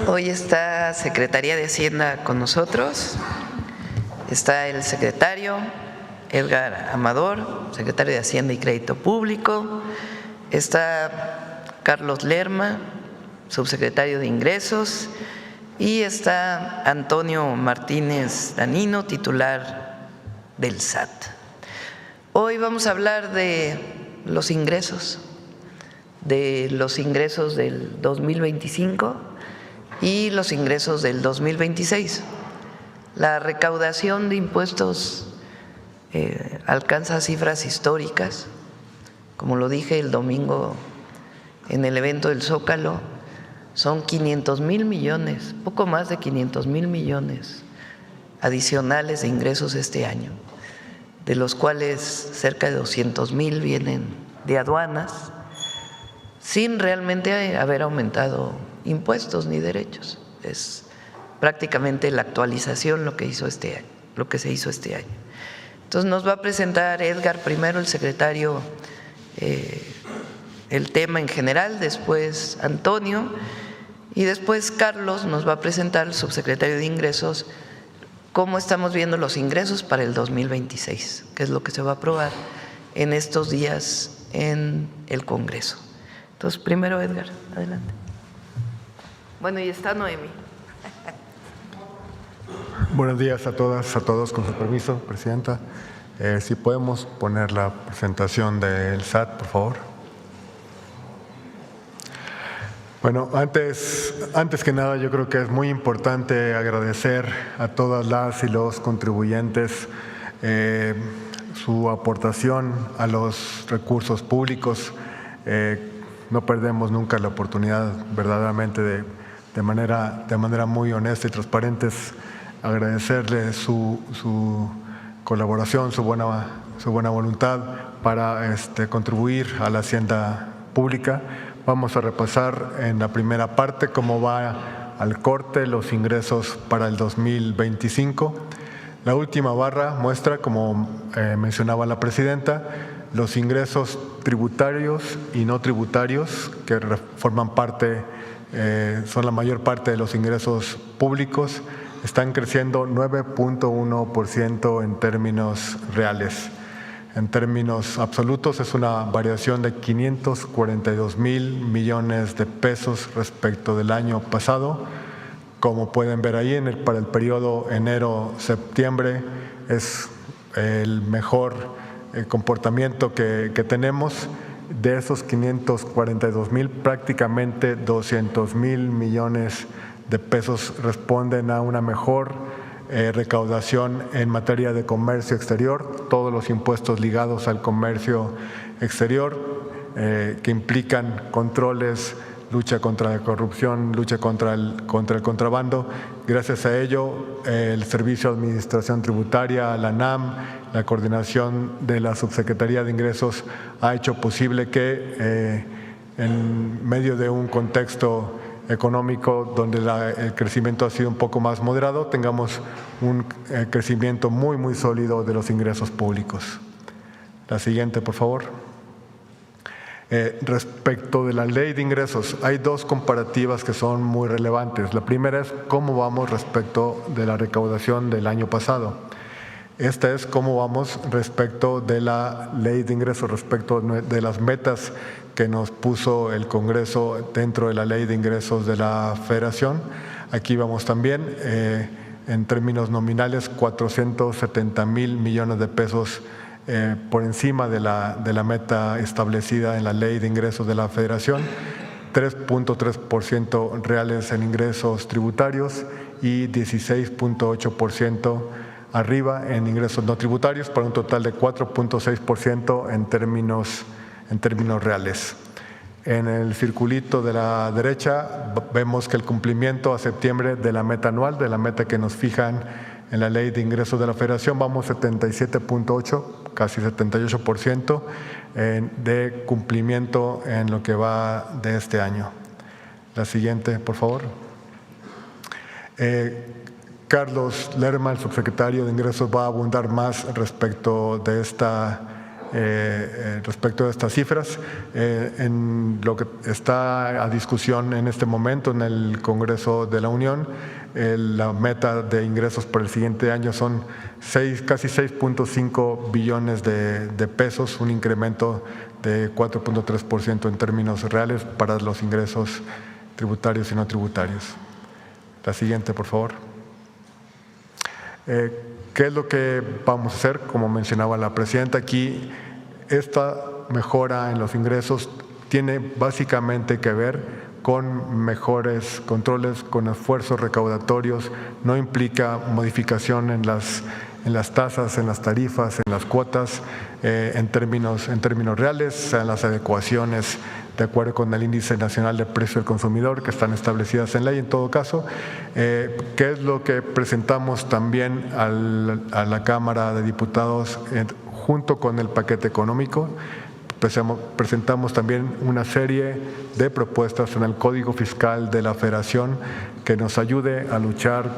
Hoy está Secretaría de Hacienda con nosotros. Está el secretario Edgar Amador, secretario de Hacienda y Crédito Público. Está Carlos Lerma, subsecretario de Ingresos. Y está Antonio Martínez Danino, titular del SAT. Hoy vamos a hablar de los ingresos del 2025 y los ingresos del 2026. La recaudación de impuestos alcanza cifras históricas. Como lo dije el domingo en el evento del Zócalo, son 500,000 millones, poco más de 500,000 millones adicionales de ingresos este año, de los cuales cerca de 200,000 vienen de aduanas, sin realmente haber aumentado impuestos ni derechos. Es prácticamente la actualización lo que se hizo este año. Entonces nos va a presentar Edgar primero, el secretario, el tema en general, después Antonio, y después Carlos nos va a presentar, el subsecretario de Ingresos, cómo estamos viendo los ingresos para el 2026, que es lo que se va a aprobar en estos días en el Congreso. Entonces, primero Edgar, adelante. Bueno, y está Noemi. Buenos días a todas, a todos, con su permiso, Presidenta. Si podemos poner la presentación del SAT, por favor. Bueno, antes que nada, yo creo que es muy importante agradecer a todas las y los contribuyentes su aportación a los recursos públicos. No perdemos nunca la oportunidad, verdaderamente, de manera muy honesta y transparente, agradecerles su colaboración, su buena voluntad para contribuir a la hacienda pública. Vamos a repasar en la primera parte cómo va al corte los ingresos para el 2025. La última barra muestra, como mencionaba la Presidenta, los ingresos tributarios y no tributarios que forman parte, son la mayor parte de los ingresos públicos, están creciendo 9.1% en términos reales. En términos absolutos es una variación de 542,000 millones de pesos respecto del año pasado. Como pueden ver ahí, para el periodo enero-septiembre es el mejor comportamiento que tenemos. De esos 542,000, prácticamente 200,000 millones de pesos responden a una mejor recaudación en materia de comercio exterior, todos los impuestos ligados al comercio exterior que implican controles, lucha contra la corrupción, lucha contra el contrabando. Gracias a ello, el Servicio de Administración Tributaria, la NAM, la coordinación de la Subsecretaría de Ingresos ha hecho posible que en medio de un contexto económico donde el crecimiento ha sido un poco más moderado, tengamos un crecimiento muy sólido de los ingresos públicos. La siguiente, por favor. Respecto de la ley de ingresos, hay dos comparativas que son muy relevantes. La primera es cómo vamos respecto de la recaudación del año pasado. Esta es cómo vamos respecto de la ley de ingresos, respecto de las metas que nos puso el Congreso dentro de la ley de ingresos de la Federación. Aquí vamos también, en términos nominales, 470,000 millones de pesos por encima de la meta establecida en la ley de ingresos de la Federación, 3.3% reales en ingresos tributarios y 16.8% arriba en ingresos no tributarios, para un total de 4.6% en términos reales. En el circulito de la derecha vemos que el cumplimiento a septiembre de la meta anual, de la meta que nos fijan en la ley de ingresos de la Federación, vamos 77.8, casi 78% de cumplimiento en lo que va de este año. La siguiente, por favor. Carlos Lerma, el subsecretario de Ingresos, va a abundar más respecto de esta respecto a estas cifras. En lo que está a discusión en este momento en el Congreso de la Unión, la meta de ingresos para el siguiente año son casi 6.5 billones de pesos, un incremento de 4.3% en términos reales para los ingresos tributarios y no tributarios. La siguiente, por favor. ¿Qué es lo que vamos a hacer? Como mencionaba la presidenta, aquí esta mejora en los ingresos tiene básicamente que ver con mejores controles, con esfuerzos recaudatorios, no implica modificación en las tasas, en las tarifas, en las cuotas, en términos reales, sean las adecuaciones de acuerdo con el Índice Nacional de Precio del Consumidor que están establecidas en ley en todo caso. ¿Qué es lo que presentamos también a la Cámara de Diputados junto con el paquete económico? Presentamos también una serie de propuestas en el Código Fiscal de la Federación que nos ayude a luchar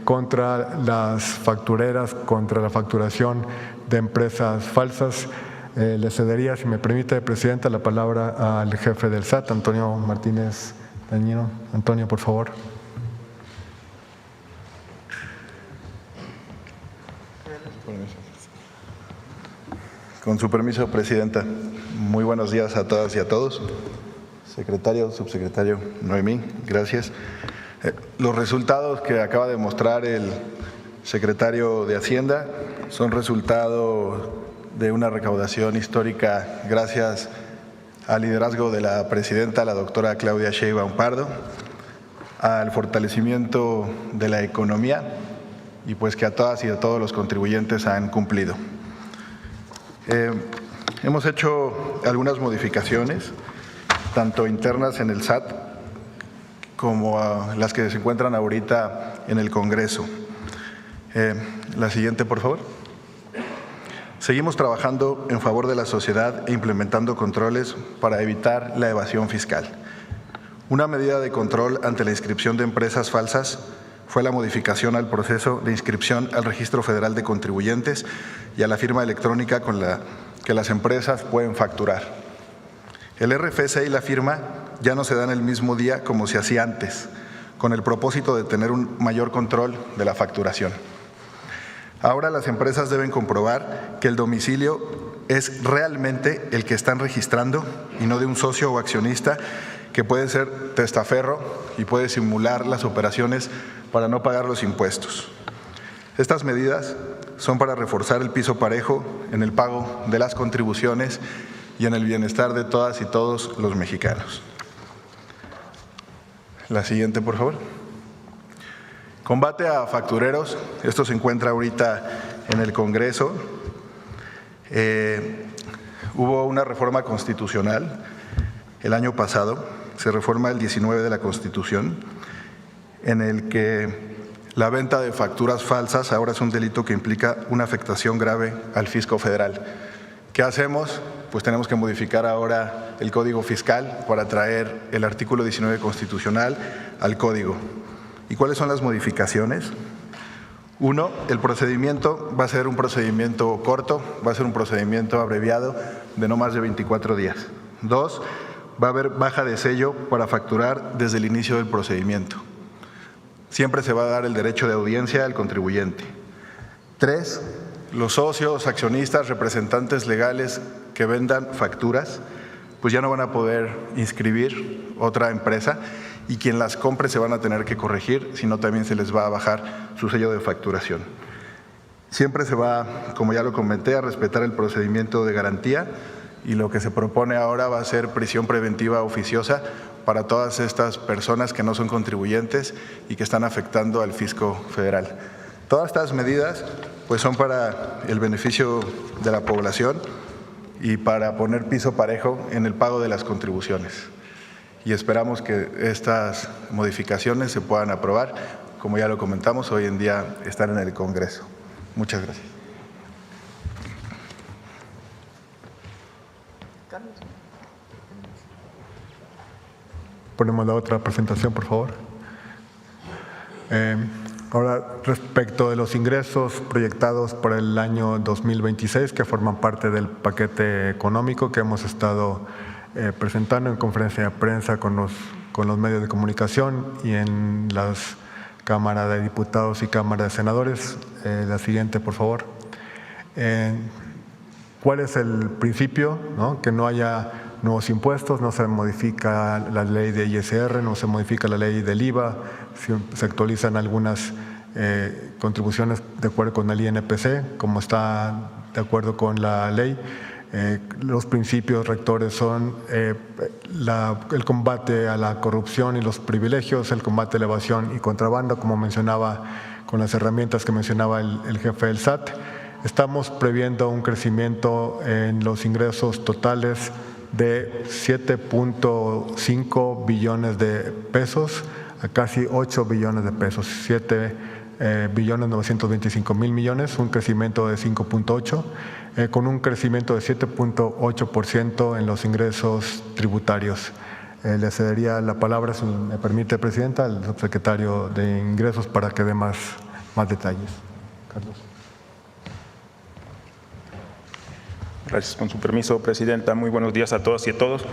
contra las factureras, contra la facturación de empresas falsas. Le cedería, si me permite, Presidenta, la palabra al jefe del SAT, Antonio Martínez Dañino. Antonio, por favor. Con su permiso, Presidenta. Muy buenos días a todas y a todos. Secretario, subsecretario Noemí, gracias. Los resultados que acaba de mostrar el secretario de Hacienda son resultado de una recaudación histórica gracias al liderazgo de la presidenta, la doctora Claudia Sheinbaum Pardo, al fortalecimiento de la economía y pues que a todas y a todos los contribuyentes han cumplido. Hemos hecho algunas modificaciones, tanto internas en el SAT como las que se encuentran ahorita en el Congreso. La siguiente, por favor. Seguimos trabajando en favor de la sociedad e implementando controles para evitar la evasión fiscal. Una medida de control ante la inscripción de empresas falsas fue la modificación al proceso de inscripción al Registro Federal de Contribuyentes y a la firma electrónica con la que las empresas pueden facturar. El RFC y la firma ya no se dan el mismo día como se hacía antes, con el propósito de tener un mayor control de la facturación. Ahora las empresas deben comprobar que el domicilio es realmente el que están registrando y no de un socio o accionista que puede ser testaferro y puede simular las operaciones para no pagar los impuestos. Estas medidas son para reforzar el piso parejo en el pago de las contribuciones y en el bienestar de todas y todos los mexicanos. La siguiente, por favor. Combate a factureros. Esto se encuentra ahorita en el Congreso. Hubo una reforma constitucional el año pasado, se reforma el 19 de la Constitución, en el que la venta de facturas falsas ahora es un delito que implica una afectación grave al fisco federal. ¿Qué hacemos? Pues tenemos que modificar ahora el Código Fiscal para traer el artículo 19 constitucional al Código. ¿Y cuáles son las modificaciones? Uno, el procedimiento va a ser un procedimiento corto, va a ser un procedimiento abreviado de no más de 24 días. Dos, va a haber baja de sello para facturar desde el inicio del procedimiento. Siempre se va a dar el derecho de audiencia al contribuyente. Tres, los socios, accionistas, representantes legales que vendan facturas, pues ya no van a poder inscribir otra empresa y quien las compre se van a tener que corregir, sino también se les va a bajar su sello de facturación. Siempre se va, como ya lo comenté, a respetar el procedimiento de garantía y lo que se propone ahora va a ser prisión preventiva oficiosa para todas estas personas que no son contribuyentes y que están afectando al fisco federal. Todas estas medidas pues son para el beneficio de la población y para poner piso parejo en el pago de las contribuciones. Y esperamos que estas modificaciones se puedan aprobar. Como ya lo comentamos, hoy en día están en el Congreso. Muchas gracias. Ponemos la otra presentación, por favor. Ahora, respecto de los ingresos proyectados para el año 2026, que forman parte del paquete económico que hemos estado presentando en conferencia de prensa con los medios de comunicación y en las Cámara de Diputados y Cámara de Senadores. La siguiente, por favor. ¿Cuál es el principio? ¿No? Que no haya nuevos impuestos, no se modifica la ley de ISR, no se modifica la ley del IVA, se actualizan algunas contribuciones de acuerdo con el INPC, como está de acuerdo con la ley. Los principios rectores son el combate a la corrupción y los privilegios, el combate a la evasión y contrabando, como mencionaba, con las herramientas que mencionaba el jefe del SAT. Estamos previendo un crecimiento en los ingresos totales de 7.5 billones de pesos a casi 8 billones de pesos, 7.925.000 millones, un crecimiento de 5.8, con un crecimiento de 7.8% en los ingresos tributarios. Le cedería la palabra, si me permite, Presidenta, al subsecretario de Ingresos para que dé más detalles. Carlos. Gracias, con su permiso, Presidenta. Muy buenos días a todas y a todos.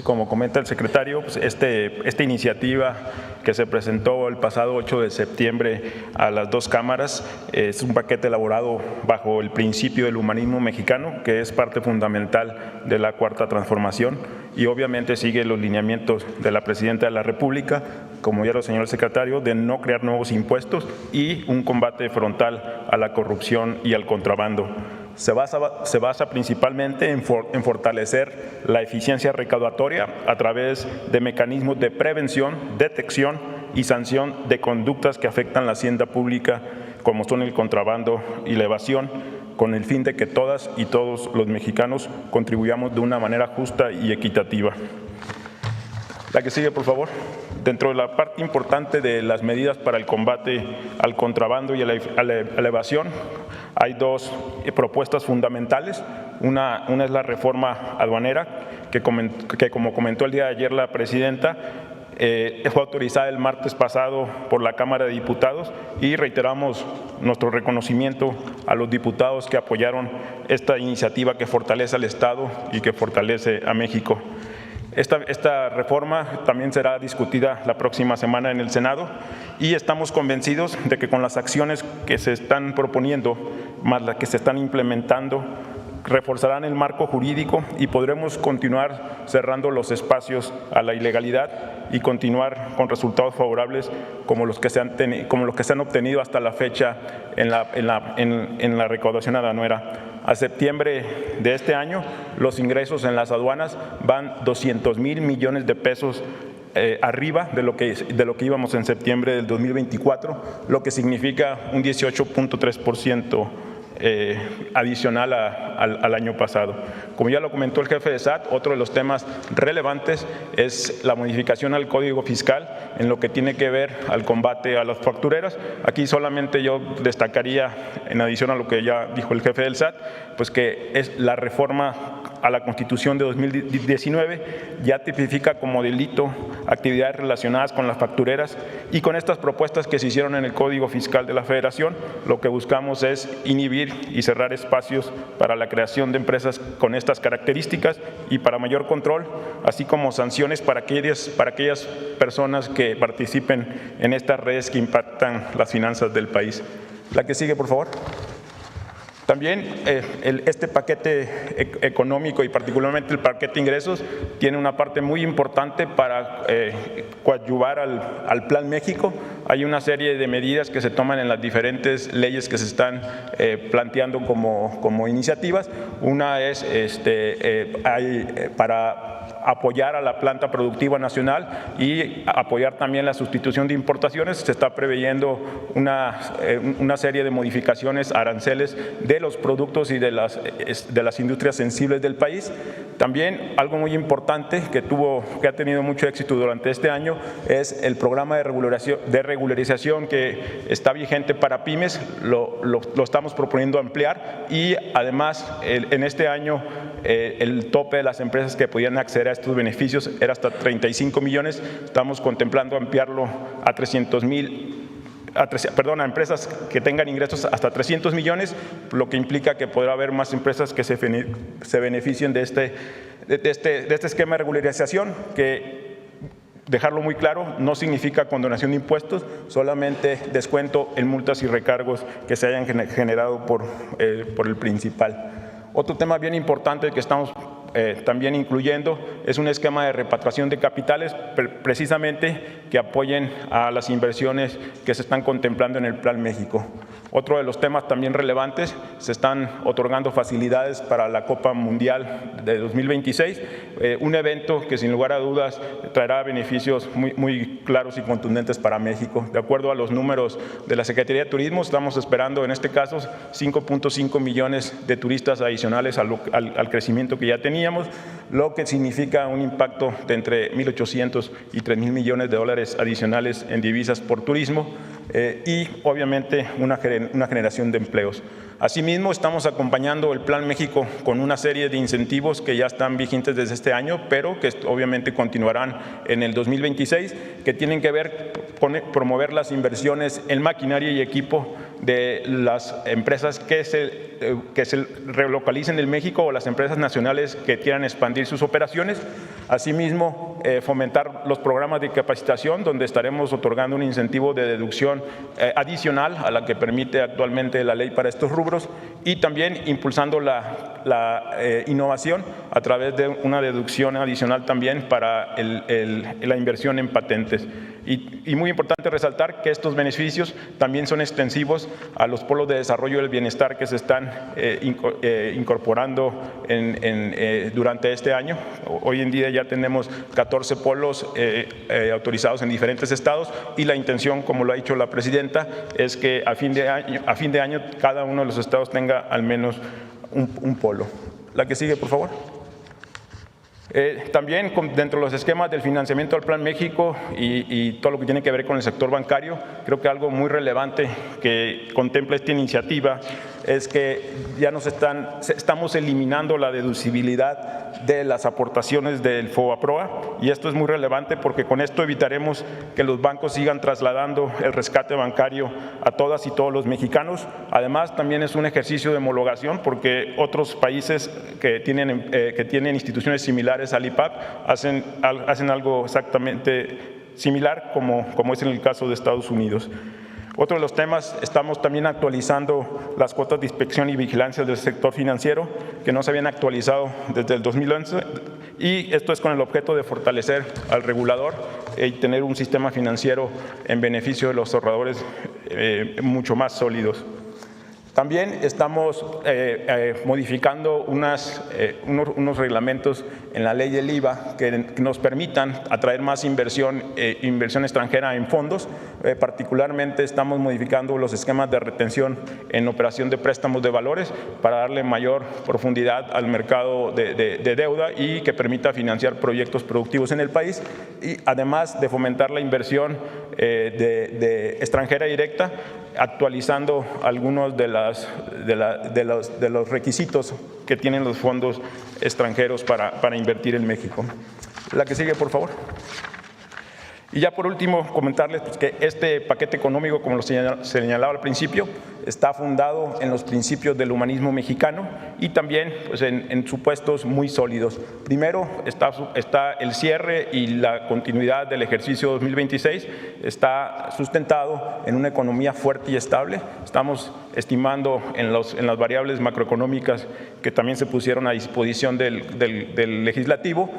Como comenta el secretario, pues esta iniciativa que se presentó el pasado 8 de septiembre a las dos cámaras es un paquete elaborado bajo el principio del humanismo mexicano, que es parte fundamental de la Cuarta Transformación, y obviamente sigue los lineamientos de la Presidenta de la República, como ya lo señaló el secretario, de no crear nuevos impuestos y un combate frontal a la corrupción y al contrabando. Se basa principalmente en fortalecer la eficiencia recaudatoria a través de mecanismos de prevención, detección y sanción de conductas que afectan la hacienda pública, como son el contrabando y la evasión, con el fin de que todas y todos los mexicanos contribuyamos de una manera justa y equitativa. La que sigue, por favor. Dentro de la parte importante de las medidas para el combate al contrabando y a la evasión, hay dos propuestas fundamentales. Una es la reforma aduanera, que como comentó el día de ayer la Presidenta, fue autorizada el martes pasado por la Cámara de Diputados, y reiteramos nuestro reconocimiento a los diputados que apoyaron esta iniciativa que fortalece al Estado y que fortalece a México. Esta reforma también será discutida la próxima semana en el Senado, y estamos convencidos de que con las acciones que se están proponiendo, más las que se están implementando, reforzarán el marco jurídico y podremos continuar cerrando los espacios a la ilegalidad y continuar con resultados favorables como los que se han obtenido hasta la fecha en la recaudación aduanera. A septiembre de este año, los ingresos en las aduanas van 200,000 millones de pesos arriba de lo que íbamos en septiembre del 2024, lo que significa un 18.3% adicional al año pasado. Como ya lo comentó el jefe de SAT, otro de los temas relevantes es la modificación al Código Fiscal en lo que tiene que ver al combate a las factureras. Aquí solamente yo destacaría, en adición a lo que ya dijo el jefe del SAT, pues que es la reforma a la Constitución de 2019, ya tipifica como delito actividades relacionadas con las factureras, y con estas propuestas que se hicieron en el Código Fiscal de la Federación, lo que buscamos es inhibir y cerrar espacios para la creación de empresas con estas características y para mayor control, así como sanciones para aquellas personas que participen en estas redes que impactan las finanzas del país. La que sigue, por favor. También este paquete económico y particularmente el paquete de ingresos tiene una parte muy importante para coadyuvar al Plan México. Hay una serie de medidas que se toman en las diferentes leyes que se están planteando como iniciativas. Una es para apoyar a la planta productiva nacional y apoyar también la sustitución de importaciones. Se está preveyendo una serie de modificaciones aranceles de los productos y de las industrias sensibles del país. También algo muy importante que ha tenido mucho éxito durante este año es el programa de regularización que está vigente para pymes. Lo estamos proponiendo ampliar, y además en este año el tope de las empresas que podían acceder a estos beneficios era hasta 35 millones. Estamos contemplando ampliarlo a 300,000 a empresas que tengan ingresos hasta 300 millones, lo que implica que podrá haber más empresas que se beneficien de este esquema de regularización, que, dejarlo muy claro, no significa condonación de impuestos, solamente descuento en multas y recargos que se hayan generado por el principal. Otro tema bien importante que estamos también incluyendo es un esquema de repatriación de capitales, precisamente que apoyen a las inversiones que se están contemplando en el Plan México. Otro de los temas también relevantes, se están otorgando facilidades para la Copa Mundial de 2026, un evento que sin lugar a dudas traerá beneficios muy claros y contundentes para México. De acuerdo a los números de la Secretaría de Turismo, estamos esperando en este caso 5.5 millones de turistas adicionales al crecimiento que ya teníamos, lo que significa un impacto de entre 1.800 y 3.000 millones de dólares adicionales en divisas por turismo, y obviamente una generación de empleos. Asimismo, estamos acompañando el Plan México con una serie de incentivos que ya están vigentes desde este año, pero que obviamente continuarán en el 2026, que tienen que ver con promover las inversiones en maquinaria y equipo de las empresas que se relocalicen en México o las empresas nacionales que quieran expandir sus operaciones. Asimismo, fomentar los programas de capacitación, donde estaremos otorgando un incentivo de deducción adicional a la que permite actualmente la ley para estos rubros, y también impulsando la innovación a través de una deducción adicional también para la inversión en patentes. Y muy importante resaltar que estos beneficios también son extensivos a los polos de desarrollo del bienestar que se están incorporando durante este año. Hoy en día ya tenemos 14 polos autorizados en diferentes estados, y la intención, como lo ha dicho la presidenta, es que a fin de año cada uno de los estados tenga al menos un polo. La que sigue, por favor. También dentro de los esquemas del financiamiento del Plan México y todo lo que tiene que ver con el sector bancario, creo que algo muy relevante que contempla esta iniciativa es que ya estamos eliminando la deducibilidad de las aportaciones del FOBAPROA, y esto es muy relevante porque con esto evitaremos que los bancos sigan trasladando el rescate bancario a todas y todos los mexicanos. Además, también es un ejercicio de homologación porque otros países que tienen instituciones similares al IPAP hacen algo exactamente similar, como es en el caso de Estados Unidos. Otro de los temas, estamos también actualizando las cuotas de inspección y vigilancia del sector financiero, que no se habían actualizado desde el 2011, y esto es con el objeto de fortalecer al regulador y tener un sistema financiero en beneficio de los ahorradores mucho más sólidos. También estamos modificando unos reglamentos en la ley del IVA que nos permitan atraer más inversión extranjera en fondos. Particularmente estamos modificando los esquemas de retención en operación de préstamos de valores para darle mayor profundidad al mercado de deuda y que permita financiar proyectos productivos en el país, y además de fomentar la inversión de extranjera directa, actualizando algunos de los requisitos que tienen los fondos extranjeros para invertir en México. La que sigue, por favor. Y ya por último, comentarles que este paquete económico, como lo señalaba al principio, está fundado en los principios del humanismo mexicano y también en supuestos muy sólidos. Primero está el cierre y la continuidad del ejercicio 2026, está sustentado en una economía fuerte y estable. Estamos estimando en las variables macroeconómicas que también se pusieron a disposición del legislativo,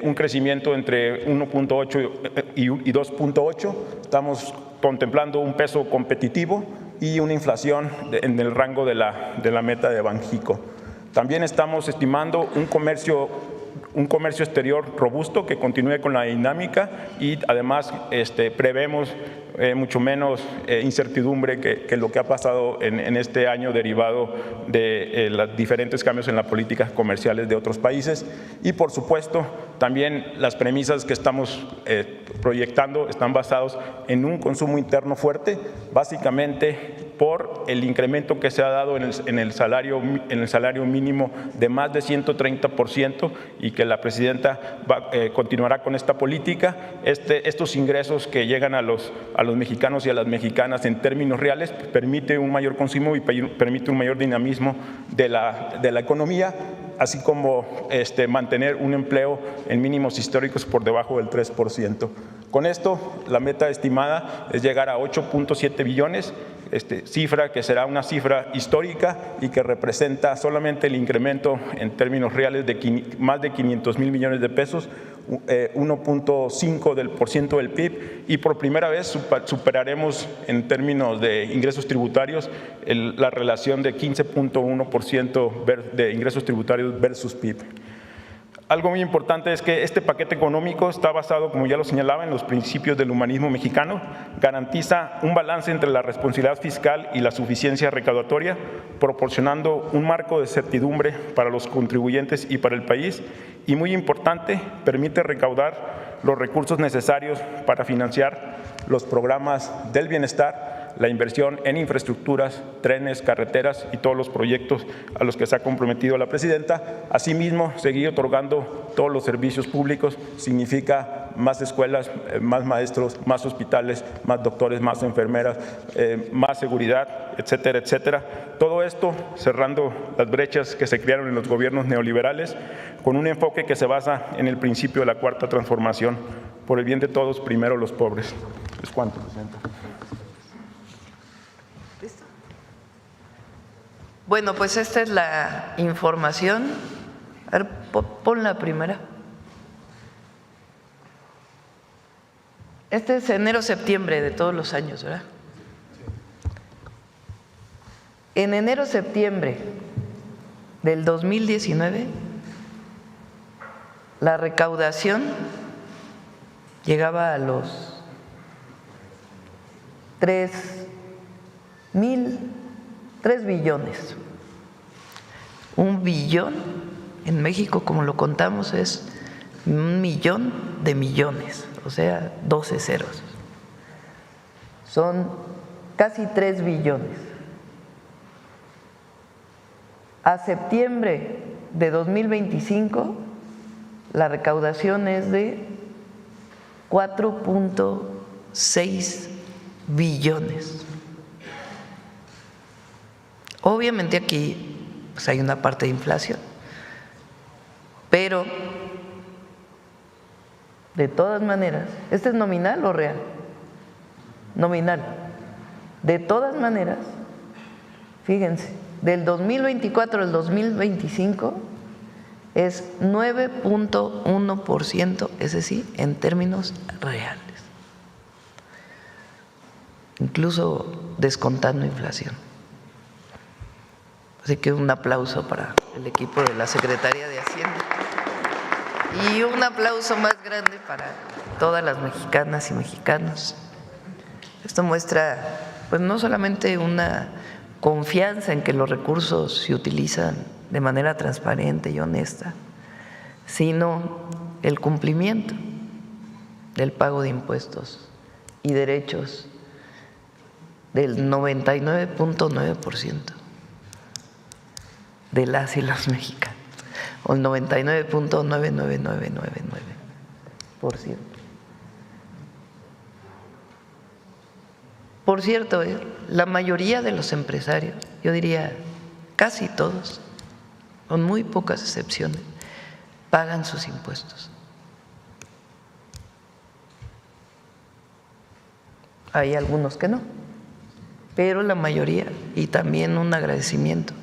un crecimiento entre 1.8 y 2.8. Estamos contemplando un peso competitivo y una inflación en el rango de la meta de Banjico. También estamos estimando un comercio exterior robusto que continúe con la dinámica, y además prevemos mucho menos incertidumbre que lo que ha pasado en este año derivado de los diferentes cambios en las políticas comerciales de otros países. Y por supuesto, también las premisas que estamos proyectando están basados en un consumo interno fuerte, básicamente por el incremento que se ha dado en el salario mínimo de más de 130%, y que la presidenta continuará con esta política. Estos ingresos que llegan a los mexicanos y a las mexicanas en términos reales permite un mayor consumo y permite un mayor dinamismo de la economía, así como mantener un empleo en mínimos históricos por debajo del 3%. Con esto, la meta estimada es llegar a 8.7 billones, cifra que será una cifra histórica y que representa solamente el incremento en términos reales de más de 500,000 millones de pesos, 1.5% del PIB, y por primera vez superaremos en términos de ingresos tributarios la relación de 15.1% de ingresos tributarios versus PIB. Algo muy importante es que este paquete económico está basado, como ya lo señalaba, en los principios del humanismo mexicano, garantiza un balance entre la responsabilidad fiscal y la suficiencia recaudatoria, proporcionando un marco de certidumbre para los contribuyentes y para el país, y muy importante, permite recaudar los recursos necesarios para financiar los programas del bienestar, la inversión en infraestructuras, trenes, carreteras y todos los proyectos a los que se ha comprometido la presidenta. Asimismo, seguir otorgando todos los servicios públicos significa más escuelas, más maestros, más hospitales, más doctores, más enfermeras, más seguridad, etcétera, etcétera. Todo esto cerrando las brechas que se crearon en los gobiernos neoliberales, con un enfoque que se basa en el principio de la cuarta transformación: por el bien de todos, primero los pobres. ¿Es cuánto, presidenta? Bueno, pues esta es la información. A ver, pon la primera. Este es enero-septiembre de todos los años, ¿verdad? En enero-septiembre del 2019, la recaudación llegaba a los 3 billones. 1 billón en México, como lo contamos, es 1.000.000 de millones, o sea, 12 ceros. Son casi 3 billones. A septiembre de 2025, la recaudación es de 4.6 billones. Obviamente aquí pues hay una parte de inflación, pero de todas maneras, ¿este es nominal o real? Nominal. De todas maneras, fíjense, del 2024 al 2025 es 9.1%, es decir, en términos reales, incluso descontando inflación. Así que un aplauso para el equipo de la Secretaría de Hacienda y un aplauso más grande para todas las mexicanas y mexicanos. Esto muestra pues no solamente una confianza en que los recursos se utilizan de manera transparente y honesta, sino el cumplimiento del pago de impuestos y derechos del 99.9% de las y los mexicanos, o el 99.99999%. Por cierto, la mayoría de los empresarios, yo diría casi todos, con muy pocas excepciones, pagan sus impuestos. Hay algunos que no, pero la mayoría, y también un agradecimiento,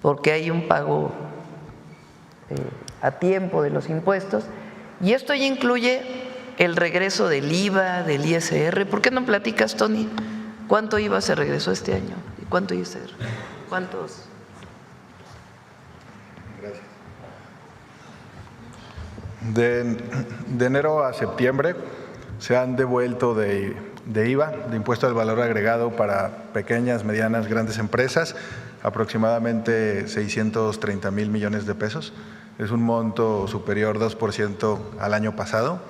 porque hay un pago a tiempo de los impuestos, y esto ya incluye el regreso del IVA, del ISR. ¿Por qué no platicas, Tony? ¿Cuánto IVA se regresó este año? ¿Y cuánto ISR? ¿Cuántos? Gracias. De enero a septiembre se han devuelto de IVA, de impuesto al valor agregado para pequeñas, medianas, grandes empresas, aproximadamente 630,000 millones de pesos. Es un monto superior 2% al año pasado.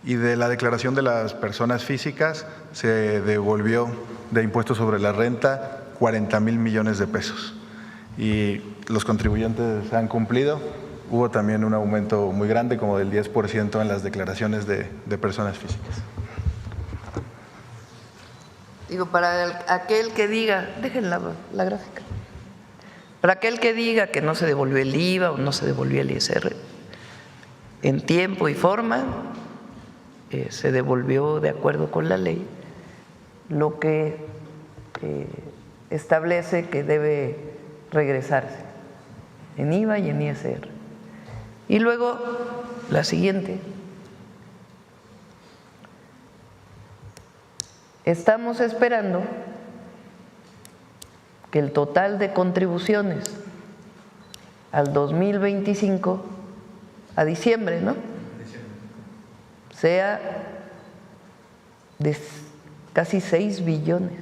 y de la declaración de las personas físicas se devolvió de impuestos sobre la renta 40,000 millones de pesos. Y los contribuyentes han cumplido. Hubo también un aumento muy grande, como del 10% en las declaraciones de personas físicas. Digo, para aquel que diga, dejen la gráfica, para aquel que diga que no se devolvió el IVA o no se devolvió el ISR, en tiempo y forma se devolvió de acuerdo con la ley, lo que establece que debe regresarse en IVA y en ISR. Y luego la siguiente. Estamos esperando que el total de contribuciones al 2025, a diciembre, ¿no? Sea de casi 6 billones.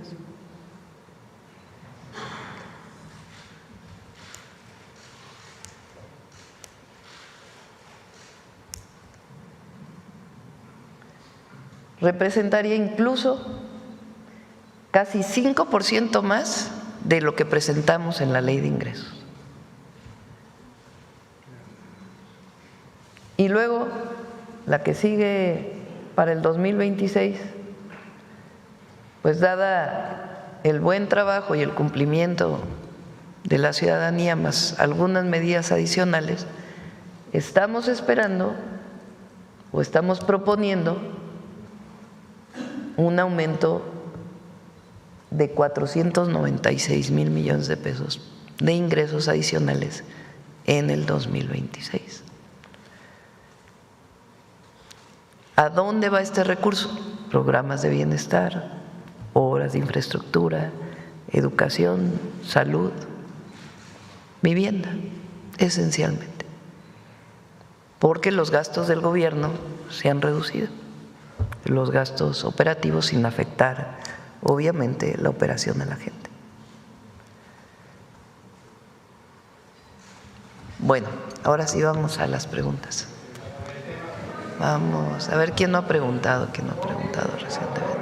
Representaría incluso casi 5% más de lo que presentamos en la Ley de Ingresos. Y luego, la que sigue para el 2026, pues dada el buen trabajo y el cumplimiento de la ciudadanía, más algunas medidas adicionales, estamos esperando o estamos proponiendo un aumento de 496,000 millones de pesos de ingresos adicionales en el 2026. ¿A dónde va este recurso? Programas de bienestar, obras de infraestructura, educación, salud, vivienda, esencialmente, porque los gastos del gobierno se han reducido, los gastos operativos sin afectar, obviamente, la operación de la gente. Bueno, ahora sí vamos a las preguntas. Vamos a ver quién no ha preguntado recientemente.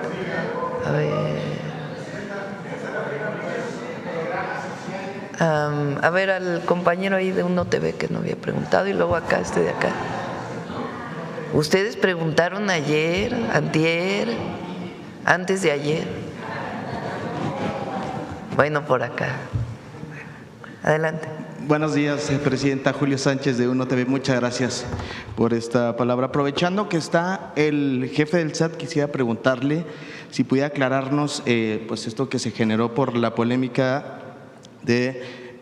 A ver al compañero ahí de Uno TV que no había preguntado, y luego acá, de acá. Ustedes preguntaron ayer, antier, antes de ayer. Bueno, por acá. Adelante. Buenos días, Presidenta. Julio Sánchez de Uno TV. Muchas gracias por esta palabra. Aprovechando que está el jefe del SAT, quisiera preguntarle si pudiera aclararnos pues esto que se generó por la polémica de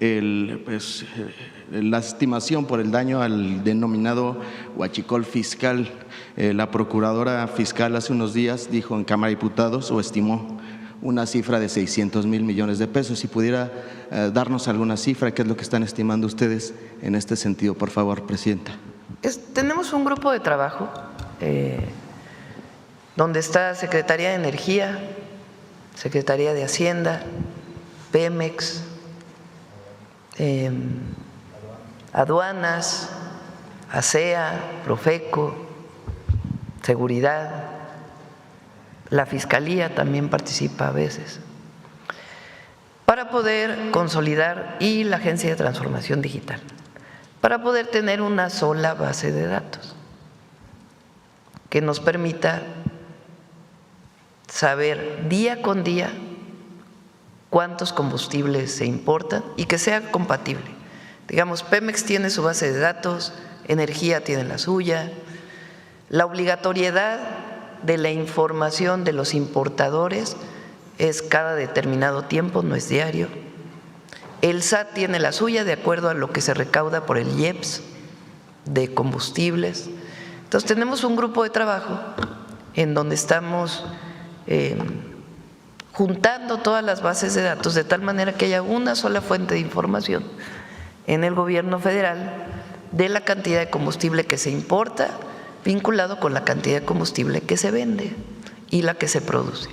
la estimación por el daño al denominado huachicol fiscal. La procuradora fiscal hace unos días dijo en Cámara de Diputados o estimó una cifra de 600,000 millones de pesos. Si pudiera darnos alguna cifra, ¿qué es lo que están estimando ustedes en este sentido, por favor, Presidenta? Tenemos un grupo de trabajo donde está Secretaría de Energía, Secretaría de Hacienda, Pemex, aduanas, ASEA, Profeco, Seguridad. La Fiscalía también participa a veces, para poder consolidar, y la Agencia de Transformación Digital, para poder tener una sola base de datos que nos permita saber día con día cuántos combustibles se importan y que sea compatible. Digamos, Pemex tiene su base de datos, Energía tiene la suya, la obligatoriedad de la información de los importadores es cada determinado tiempo, no es diario. El SAT tiene la suya de acuerdo a lo que se recauda por el IEPS de combustibles. Entonces tenemos un grupo de trabajo en donde estamos juntando todas las bases de datos de tal manera que haya una sola fuente de información en el gobierno federal de la cantidad de combustible que se importa, vinculado con la cantidad de combustible que se vende y la que se produce.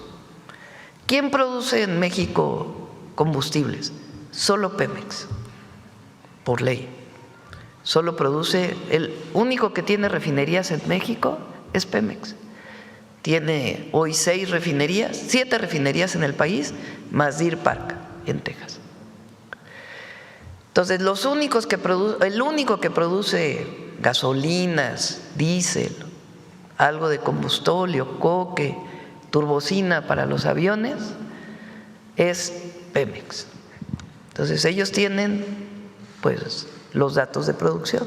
¿Quién produce en México combustibles? Solo Pemex, por ley. Solo produce, el único que tiene refinerías en México es Pemex. Tiene hoy 7 refinerías en el país, más Deer Park en Texas. Entonces, el único que produce gasolinas, diésel, algo de combustóleo, coque, turbocina para los aviones, es Pemex. Entonces, ellos tienen pues los datos de producción.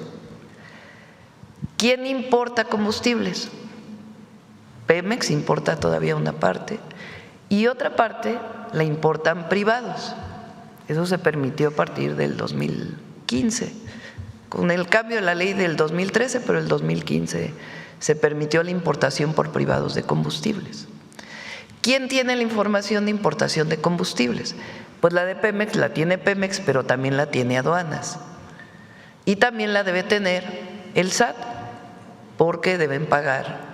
¿Quién importa combustibles? Pemex importa todavía una parte y otra parte la importan privados. Eso se permitió a partir del 2015, con el cambio de la ley del 2013, pero el 2015 se permitió la importación por privados de combustibles. ¿Quién tiene la información de importación de combustibles? Pues la de Pemex la tiene Pemex, pero también la tiene Aduanas. Y también la debe tener el SAT, porque deben pagar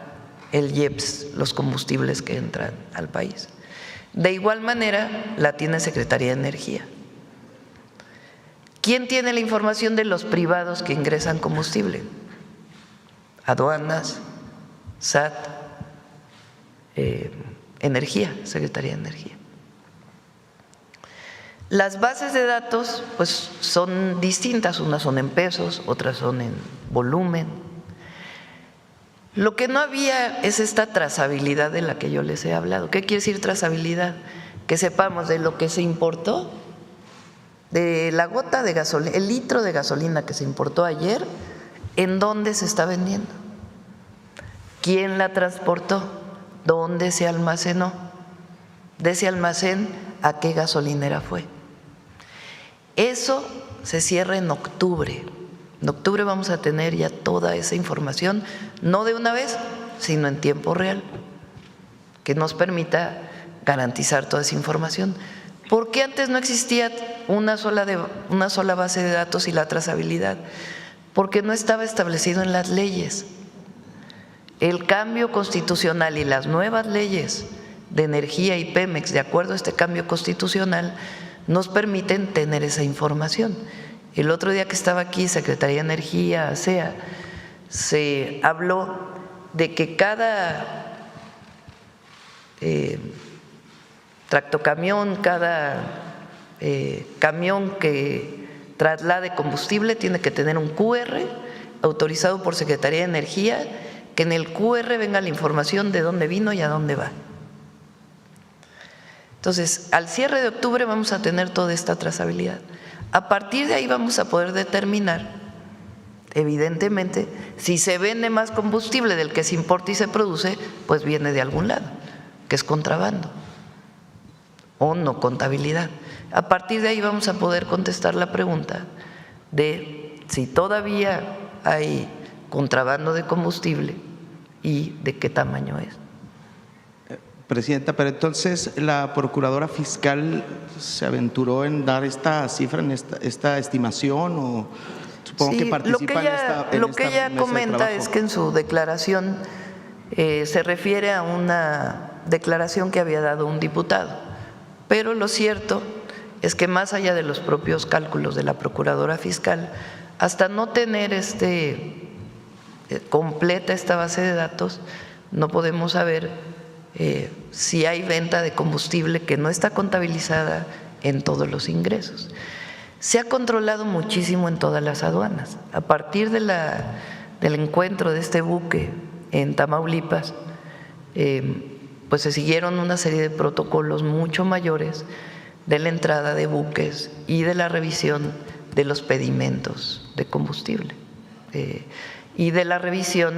el IEPS, los combustibles que entran al país. De igual manera, la tiene Secretaría de Energía. ¿Quién tiene la información de los privados que ingresan combustible? Aduanas, SAT, Energía, Secretaría de Energía. Las bases de datos pues son distintas, unas son en pesos, otras son en volumen. Lo que no había es esta trazabilidad de la que yo les he hablado. ¿Qué quiere decir trazabilidad? Que sepamos de lo que se importó, de la gota de gasolina, el litro de gasolina que se importó ayer, en dónde se está vendiendo, quién la transportó, dónde se almacenó, de ese almacén a qué gasolinera fue. Eso se cierra en octubre. En octubre vamos a tener ya toda esa información, no de una vez, sino en tiempo real, que nos permita garantizar toda esa información. ¿Por qué antes no existía una sola base de datos y la trazabilidad? Porque no estaba establecido en las leyes. El cambio constitucional y las nuevas leyes de energía y Pemex, de acuerdo a este cambio constitucional, nos permiten tener esa información. El otro día que estaba aquí, Secretaría de Energía, ASEA, se habló de que cada tractocamión, cada camión que traslade combustible tiene que tener un QR autorizado por Secretaría de Energía, que en el QR venga la información de dónde vino y a dónde va. Entonces, al cierre de octubre vamos a tener toda esta trazabilidad. A partir de ahí vamos a poder determinar, evidentemente, si se vende más combustible del que se importa y se produce, pues viene de algún lado, que es contrabando o no contabilidad. A partir de ahí vamos a poder contestar la pregunta de si todavía hay contrabando de combustible y de qué tamaño es. Presidenta, pero entonces la Procuradora Fiscal se aventuró en dar esta cifra, en esta estimación, o supongo sí, que participa lo que ella comenta es que en su declaración se refiere a una declaración que había dado un diputado, pero lo cierto es que más allá de los propios cálculos de la Procuradora Fiscal, hasta no tener completa esta base de datos, no podemos saber si hay venta de combustible que no está contabilizada en todos los ingresos. Se ha controlado muchísimo en todas las aduanas. A partir del encuentro de este buque en Tamaulipas, pues se siguieron una serie de protocolos mucho mayores de la entrada de buques y de la revisión de los pedimentos de combustible y de la revisión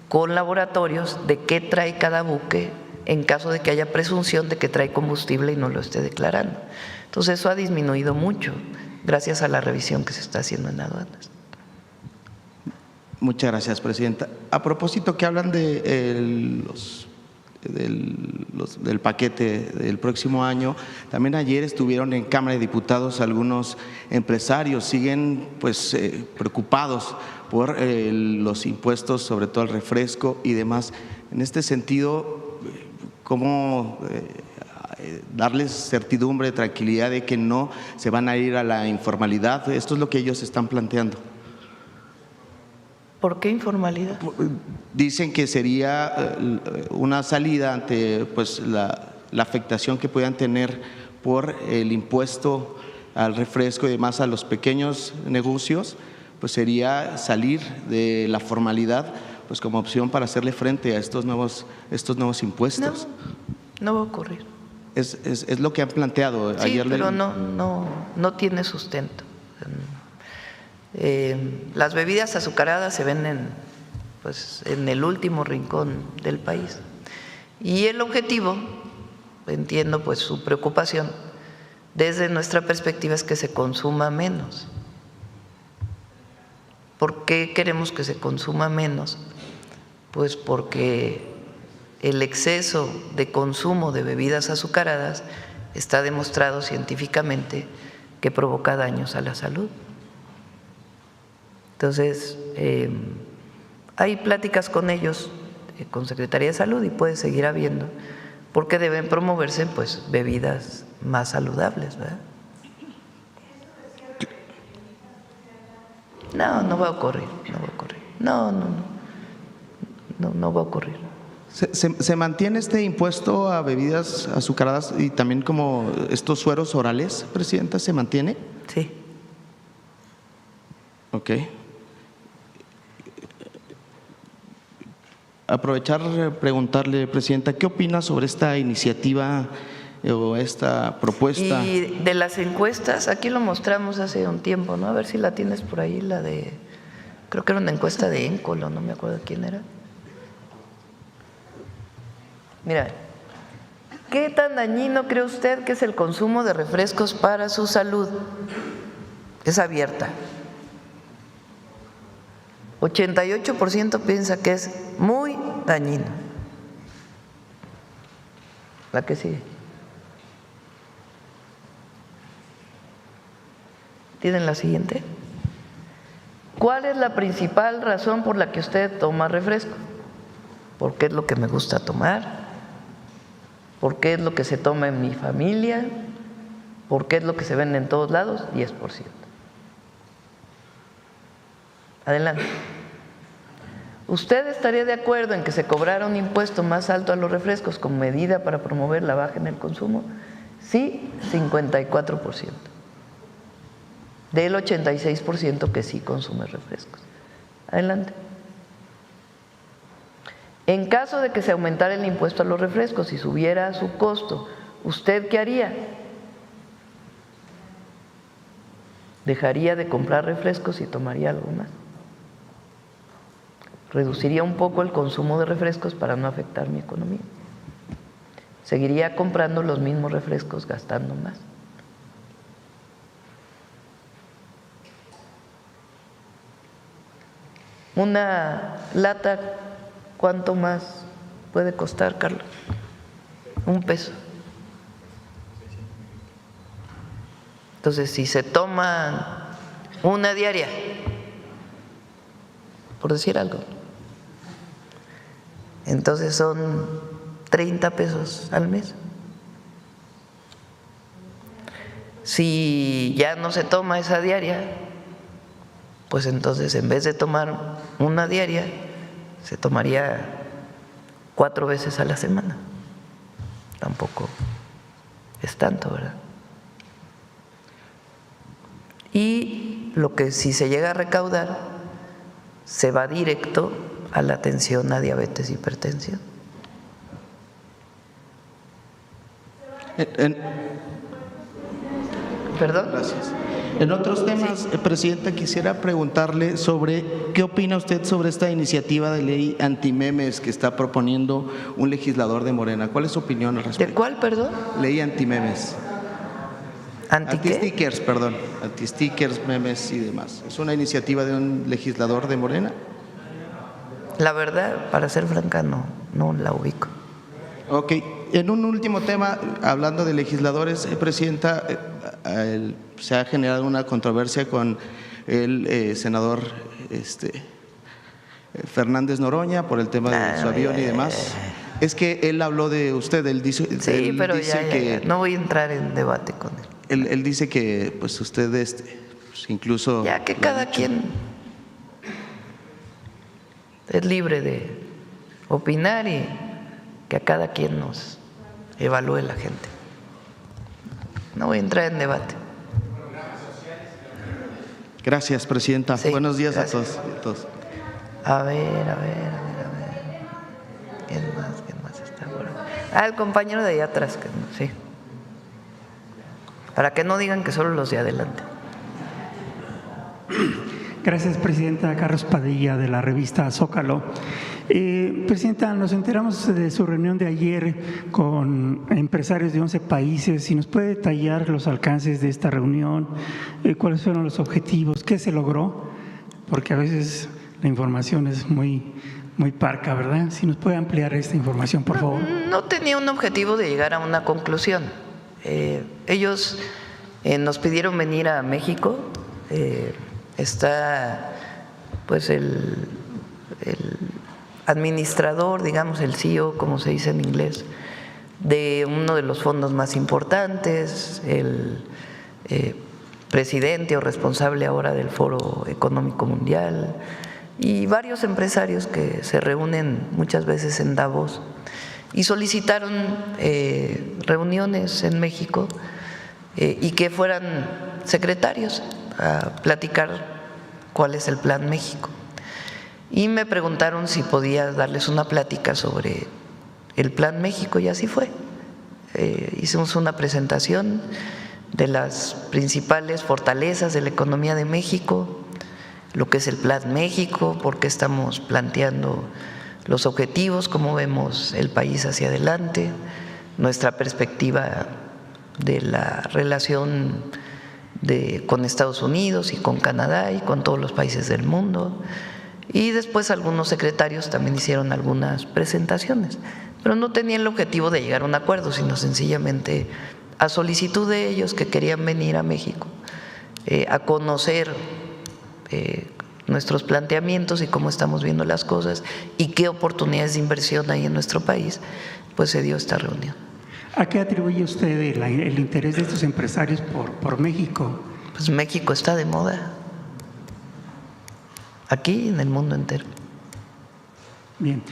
con laboratorios de qué trae cada buque en caso de que haya presunción de que trae combustible y no lo esté declarando. Entonces eso ha disminuido mucho gracias a la revisión que se está haciendo en aduanas. Muchas gracias, Presidenta. A propósito que hablan de del paquete del próximo año, también ayer estuvieron en Cámara de Diputados algunos empresarios, siguen pues preocupados por los impuestos, sobre todo el refresco y demás. En este sentido, ¿cómo darles certidumbre, tranquilidad de que no se van a ir a la informalidad? Esto es lo que ellos están planteando. ¿Por qué informalidad? Dicen que sería una salida ante pues, la afectación que puedan tener por el impuesto al refresco y demás a los pequeños negocios, pues sería salir de la formalidad pues como opción para hacerle frente a estos nuevos impuestos. No va a ocurrir. Es lo que han planteado. Sí, Ayer pero no tiene sustento. Las bebidas azucaradas se venden pues, en el último rincón del país. Y el objetivo, entiendo pues su preocupación, desde nuestra perspectiva es que se consuma menos. ¿Por qué queremos que se consuma menos? Pues porque el exceso de consumo de bebidas azucaradas está demostrado científicamente que provoca daños a la salud. Entonces, hay pláticas con ellos, con Secretaría de Salud, y puede seguir habiendo, porque deben promoverse pues bebidas más saludables, ¿verdad? No va a ocurrir, no va a ocurrir. ¿Se mantiene este impuesto a bebidas azucaradas y también como estos sueros orales, Presidenta? ¿Se mantiene? Sí. Ok. Aprovechar, preguntarle, Presidenta, ¿qué opina sobre esta iniciativa o esta propuesta? Y de las encuestas, aquí lo mostramos hace un tiempo, ¿no? A ver si la tienes por ahí, la de, creo que era una encuesta de Éncolo, no me acuerdo quién era. Mira, ¿qué tan dañino cree usted que es el consumo de refrescos para su salud? Es abierta. 88% piensa que es muy dañino. La que sigue. ¿Tienen la siguiente? ¿Cuál es la principal razón por la que usted toma refresco? ¿Por qué es lo que me gusta tomar? ¿Por qué es lo que se toma en mi familia? ¿Por qué es lo que se vende en todos lados? 10%. Adelante. ¿Usted estaría de acuerdo en que se cobrara un impuesto más alto a los refrescos como medida para promover la baja en el consumo? Sí, 54%. Del 86% que sí consume refrescos. Adelante. En caso de que se aumentara el impuesto a los refrescos y subiera su costo, ¿usted qué haría? ¿Dejaría de comprar refrescos y tomaría algo más? Reduciría un poco el consumo de refrescos para no afectar mi economía. Seguiría comprando los mismos refrescos, gastando más. Una lata, ¿cuánto más puede costar, Carlos? $1. Entonces, si se toma una diaria, por decir algo, entonces son $30 al mes. Si ya no se toma esa diaria, pues entonces en vez de tomar una diaria, se tomaría 4 veces a la semana. Tampoco es tanto, ¿verdad? Y lo que si se llega a recaudar, se va directo a la atención a diabetes e hipertensión. ¿Perdón? Gracias. En otros temas, Sí. Presidenta, quisiera preguntarle sobre qué opina usted sobre esta iniciativa de ley antimemes que está proponiendo un legislador de Morena. ¿Cuál es su opinión al respecto? ¿De cuál, perdón? Ley antimemes. ¿Anti qué? Anti-stickers, perdón. Anti-stickers, memes y demás. ¿Es una iniciativa de un legislador de Morena? La verdad, para ser franca, no la ubico. Ok. En un último tema, hablando de legisladores, Presidenta, se ha generado una controversia con el senador Fernández Noroña por el tema de su avión y demás. Es que él habló de usted, él dice, Sí, él pero dice ya, no voy a entrar en debate con él. Él dice que pues usted pues, incluso… Ya que lo ha cada dicho. quien es libre de opinar y que a cada quien nos evalúe la gente. No voy a entrar en debate. Gracias, presidenta. Sí, Buenos días gracias. a todos. A ver. ¿Quién más está por ahí? El compañero de allá atrás, sí. Para que no digan que solo los de adelante. Gracias, presidenta. Carlos Padilla, de la revista Zócalo. Presidenta, nos enteramos de su reunión de ayer con empresarios de 11 países. Si nos puede detallar los alcances de esta reunión, cuáles fueron los objetivos, qué se logró, porque a veces la información es muy parca, ¿verdad? Si nos puede ampliar esta información, por favor. No tenía un objetivo de llegar a una conclusión. Ellos nos pidieron venir a México. Está pues el administrador, digamos el CEO, como se dice en inglés, de uno de los fondos más importantes, el presidente o responsable ahora del Foro Económico Mundial y varios empresarios que se reúnen muchas veces en Davos y solicitaron reuniones en México y que fueran secretarios a platicar cuál es el Plan México. Y me preguntaron si podía darles una plática sobre el Plan México y así fue. Hicimos una presentación de las principales fortalezas de la economía de México, lo que es el Plan México, por qué estamos planteando los objetivos, cómo vemos el país hacia adelante, nuestra perspectiva de la relación con Estados Unidos y con Canadá y con todos los países del mundo. Y después algunos secretarios también hicieron algunas presentaciones, pero no tenían el objetivo de llegar a un acuerdo, sino sencillamente a solicitud de ellos que querían venir a México a conocer nuestros planteamientos y cómo estamos viendo las cosas y qué oportunidades de inversión hay en nuestro país, pues se dio esta reunión. ¿A qué atribuye usted el interés de estos empresarios por México? Pues México está de moda, aquí y en el mundo entero. Bien,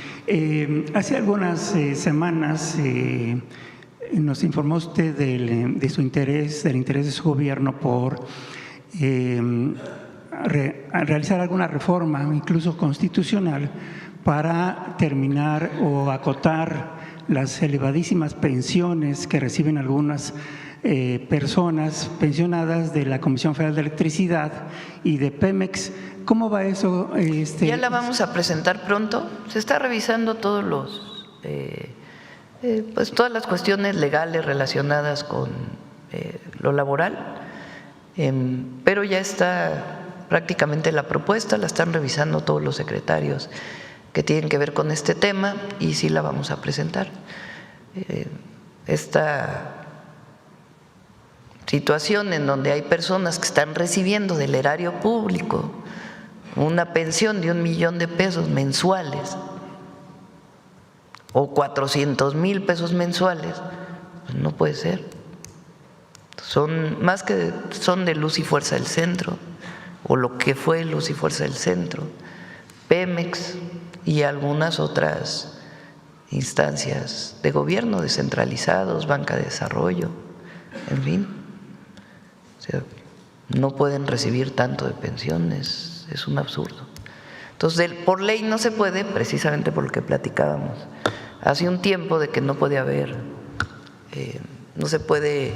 hace algunas semanas nos informó usted de su interés, del interés de su gobierno por realizar alguna reforma, incluso constitucional, para terminar o acotar las elevadísimas pensiones que reciben algunas personas pensionadas de la Comisión Federal de Electricidad y de Pemex. ¿Cómo va eso? Ya la vamos a presentar pronto. Se está revisando todas las cuestiones legales relacionadas con lo laboral, pero ya está prácticamente la propuesta, la están revisando todos los secretarios que tienen que ver con este tema y sí la vamos a presentar. Esta situación en donde hay personas que están recibiendo del erario público una pensión de 1 millón de pesos mensuales o 400,000 pesos mensuales, pues no puede ser. Son de Luz y Fuerza del Centro, o lo que fue Luz y Fuerza del Centro, Pemex y algunas otras instancias de gobierno descentralizados, Banca de Desarrollo, en fin. O sea, no pueden recibir tanto de pensiones, es un absurdo. Entonces, por ley no se puede, precisamente por lo que platicábamos hace un tiempo, de que no puede haber, no se puede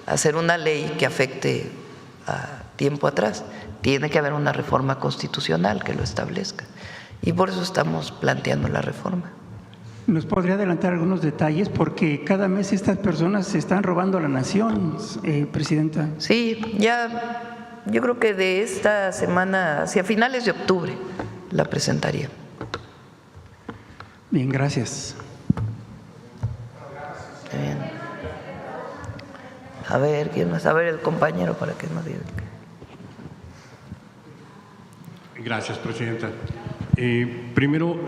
hacer una ley que afecte a tiempo atrás. Tiene que haber una reforma constitucional que lo establezca. Y por eso estamos planteando la reforma. ¿Nos podría adelantar algunos detalles? Porque cada mes estas personas se están robando a la nación, presidenta. Sí, yo creo que de esta semana, hacia finales de octubre, la presentaría. Bien, gracias. Bien. A ver, ¿quién más? A ver, el compañero para que nos diga. Gracias, presidenta. Primero,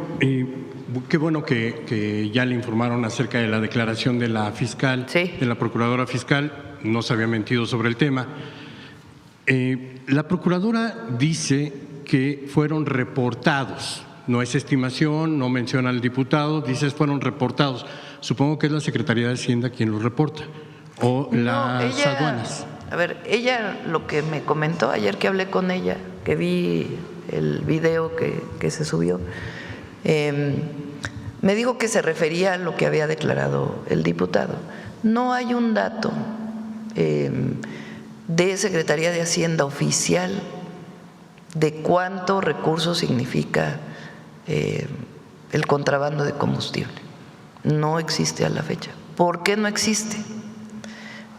qué bueno que ya le informaron acerca de la declaración de la fiscal, sí, de la procuradora fiscal. No se había mentido sobre el tema. La procuradora dice que fueron reportados no es estimación, no menciona al diputado, dices fueron reportados. Supongo que es la Secretaría de Hacienda quien los reporta, o las aduanas. A ver, ella lo que me comentó ayer que hablé con ella, que vi el video que se subió, me dijo que se refería a lo que había declarado el diputado. No hay un dato de Secretaría de Hacienda oficial de cuánto recurso significa el contrabando de combustible. No existe a la fecha. ¿Por qué no existe?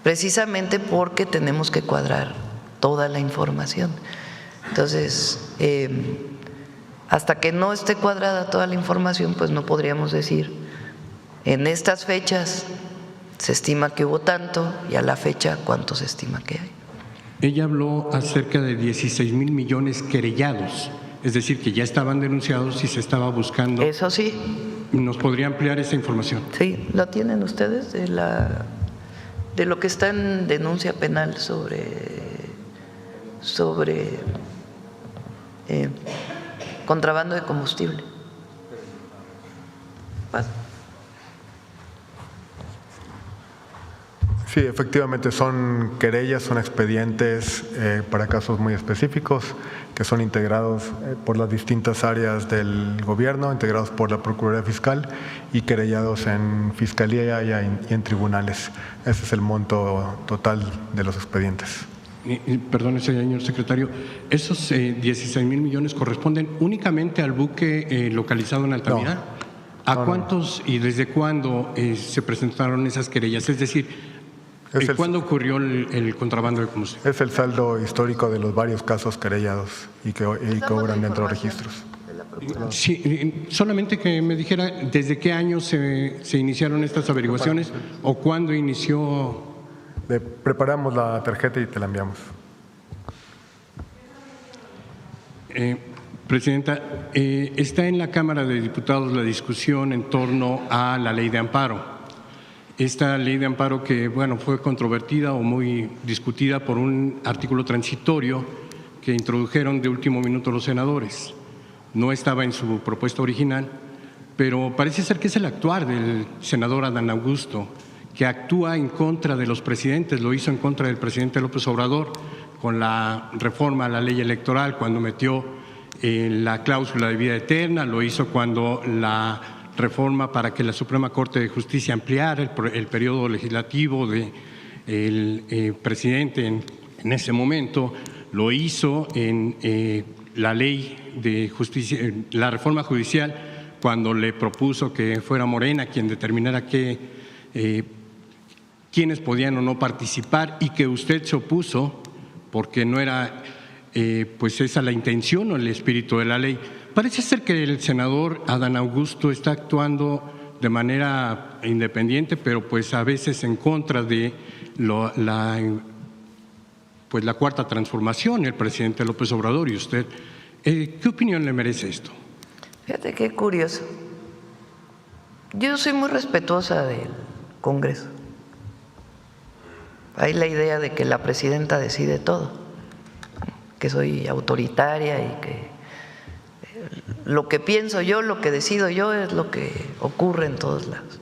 Precisamente porque tenemos que cuadrar toda la información. Entonces, hasta que no esté cuadrada toda la información, pues no podríamos decir en estas fechas se estima que hubo tanto y a la fecha cuánto se estima que hay. Ella habló acerca de 16,000 millones querellados, es decir, que ya estaban denunciados y se estaba buscando. Eso sí. ¿Nos podría ampliar esa información? Sí, ¿lo tienen ustedes de lo que está en denuncia penal sobre contrabando de combustible? Pasa. Sí, efectivamente son querellas, son expedientes para casos muy específicos que son integrados por las distintas áreas del gobierno, integrados por la Procuraduría Fiscal y querellados en Fiscalía y en tribunales. Ese es el monto total de los expedientes. Perdón, señor secretario, ¿esos 16,000 millones corresponden únicamente al buque localizado en Altamira? No. ¿A cuántos y desde cuándo se presentaron esas querellas? Es decir, ¿cuándo ocurrió el contrabando de combustible? Es el saldo histórico de los varios casos querellados y que obran dentro de los registros. Sí, solamente que me dijera desde qué año se iniciaron estas averiguaciones o cuándo inició. Le preparamos la tarjeta y te la enviamos. Presidenta, está en la Cámara de Diputados la discusión en torno a la ley de amparo. Esta ley de amparo que, bueno, fue controvertida o muy discutida por un artículo transitorio que introdujeron de último minuto los senadores. No estaba en su propuesta original, pero parece ser que es el actuar del senador Adán Augusto, que actúa en contra de los presidentes, lo hizo en contra del presidente López Obrador con la reforma a la ley electoral, cuando metió la cláusula de vida eterna, lo hizo cuando la reforma para que la Suprema Corte de Justicia ampliara el periodo legislativo del presidente en ese momento, lo hizo en la ley de justicia, la reforma judicial, cuando le propuso que fuera Morena quien determinara quiénes podían o no participar y que usted se opuso porque no era pues esa la intención o el espíritu de la ley. Parece ser que el senador Adán Augusto está actuando de manera independiente, pero pues a veces en contra de la cuarta transformación, el presidente López Obrador y usted. ¿Qué opinión le merece esto? Fíjate qué curioso. Yo soy muy respetuosa del Congreso. Hay la idea de que la presidenta decide todo, que soy autoritaria y que lo que pienso yo, lo que decido yo es lo que ocurre en todos lados.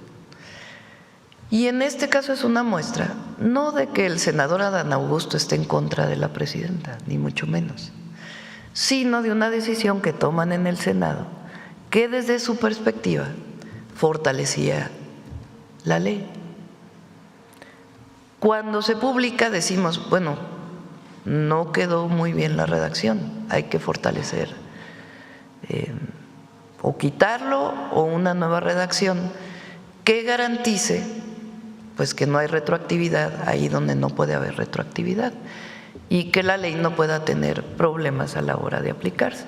Y en este caso es una muestra, no de que el senador Adán Augusto esté en contra de la presidenta, ni mucho menos, sino de una decisión que toman en el Senado que desde su perspectiva fortalecía la ley. Cuando se publica decimos, bueno, no quedó muy bien la redacción, hay que fortalecer o quitarlo o una nueva redacción que garantice pues que no hay retroactividad ahí donde no puede haber retroactividad y que la ley no pueda tener problemas a la hora de aplicarse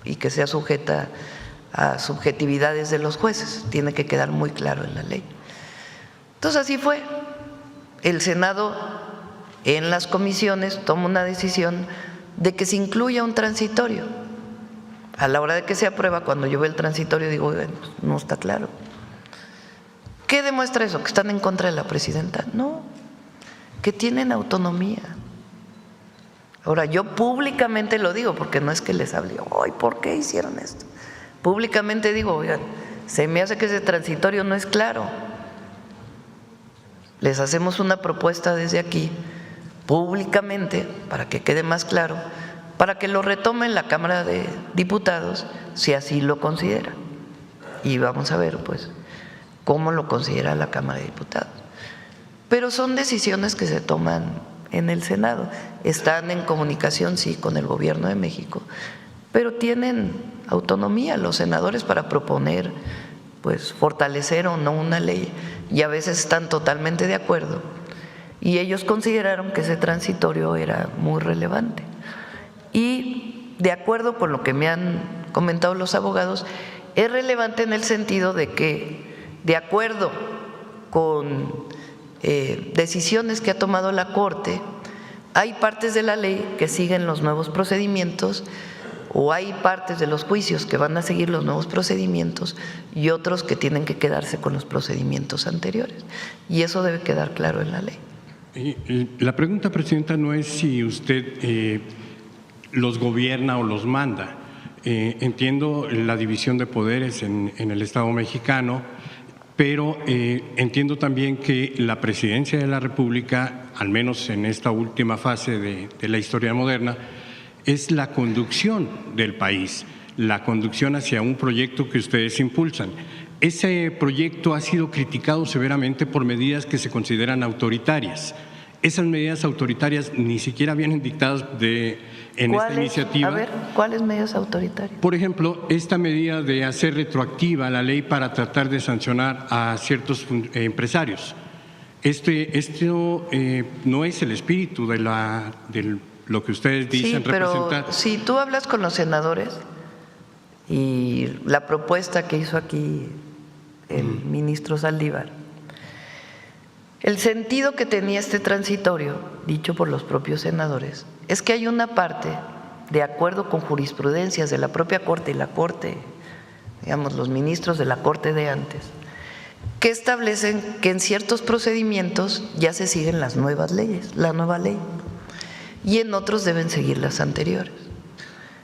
y que sea sujeta a subjetividades de los jueces, tiene que quedar muy claro en la ley. Entonces así fue. El Senado en las comisiones toma una decisión de que se incluya un transitorio. A la hora de que se aprueba, cuando yo veo el transitorio digo, bueno, no está claro. ¿Qué demuestra eso? ¿Que están en contra de la presidenta? No, que tienen autonomía. Ahora, yo públicamente lo digo porque no es que les hable, ¡ay, por qué hicieron esto! Públicamente digo, oigan, se me hace que ese transitorio no es claro. Les hacemos una propuesta desde aquí, públicamente, para que quede más claro, para que lo retome en la Cámara de Diputados, si así lo considera. Y vamos a ver, pues, cómo lo considera la Cámara de Diputados. Pero son decisiones que se toman en el Senado. Están en comunicación, sí, con el Gobierno de México, pero tienen autonomía los senadores para proponer, pues, fortalecer o no una ley, y a veces están totalmente de acuerdo, y ellos consideraron que ese transitorio era muy relevante. Y de acuerdo con lo que me han comentado los abogados, es relevante en el sentido de que, de acuerdo con decisiones que ha tomado la Corte, hay partes de la ley que siguen los nuevos procedimientos, o hay partes de los juicios que van a seguir los nuevos procedimientos y otros que tienen que quedarse con los procedimientos anteriores. Y eso debe quedar claro en la ley. La pregunta, Presidenta, no es si usted los gobierna o los manda. Entiendo la división de poderes en el Estado mexicano, pero entiendo también que la Presidencia de la República, al menos en esta última fase de la historia moderna, es la conducción del país, la conducción hacia un proyecto que ustedes impulsan. Ese proyecto ha sido criticado severamente por medidas que se consideran autoritarias. Esas medidas autoritarias ni siquiera vienen dictadas en esta iniciativa. A ver, ¿cuáles medidas autoritarias? Por ejemplo, esta medida de hacer retroactiva la ley para tratar de sancionar a ciertos empresarios. Esto no es el espíritu de lo que ustedes dicen representar. Pero si tú hablas con los senadores y la propuesta que hizo aquí el ministro Saldívar, el sentido que tenía este transitorio, dicho por los propios senadores, es que hay una parte, de acuerdo con jurisprudencias de la propia Corte y la Corte, digamos, los ministros de la Corte de antes, que establecen que en ciertos procedimientos ya se siguen las nuevas leyes, la nueva ley, y en otros deben seguir las anteriores.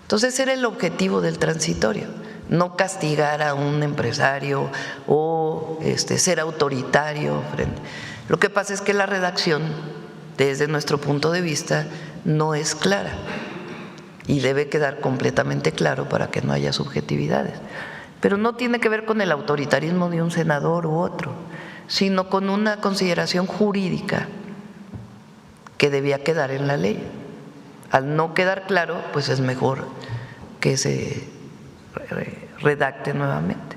Entonces era el objetivo del transitorio, no castigar a un empresario o ser autoritario. Lo que pasa es que la redacción, desde nuestro punto de vista, no es clara y debe quedar completamente claro para que no haya subjetividades. Pero no tiene que ver con el autoritarismo de un senador u otro, sino con una consideración jurídica que debía quedar en la ley. Al no quedar claro, pues es mejor que se redacte nuevamente.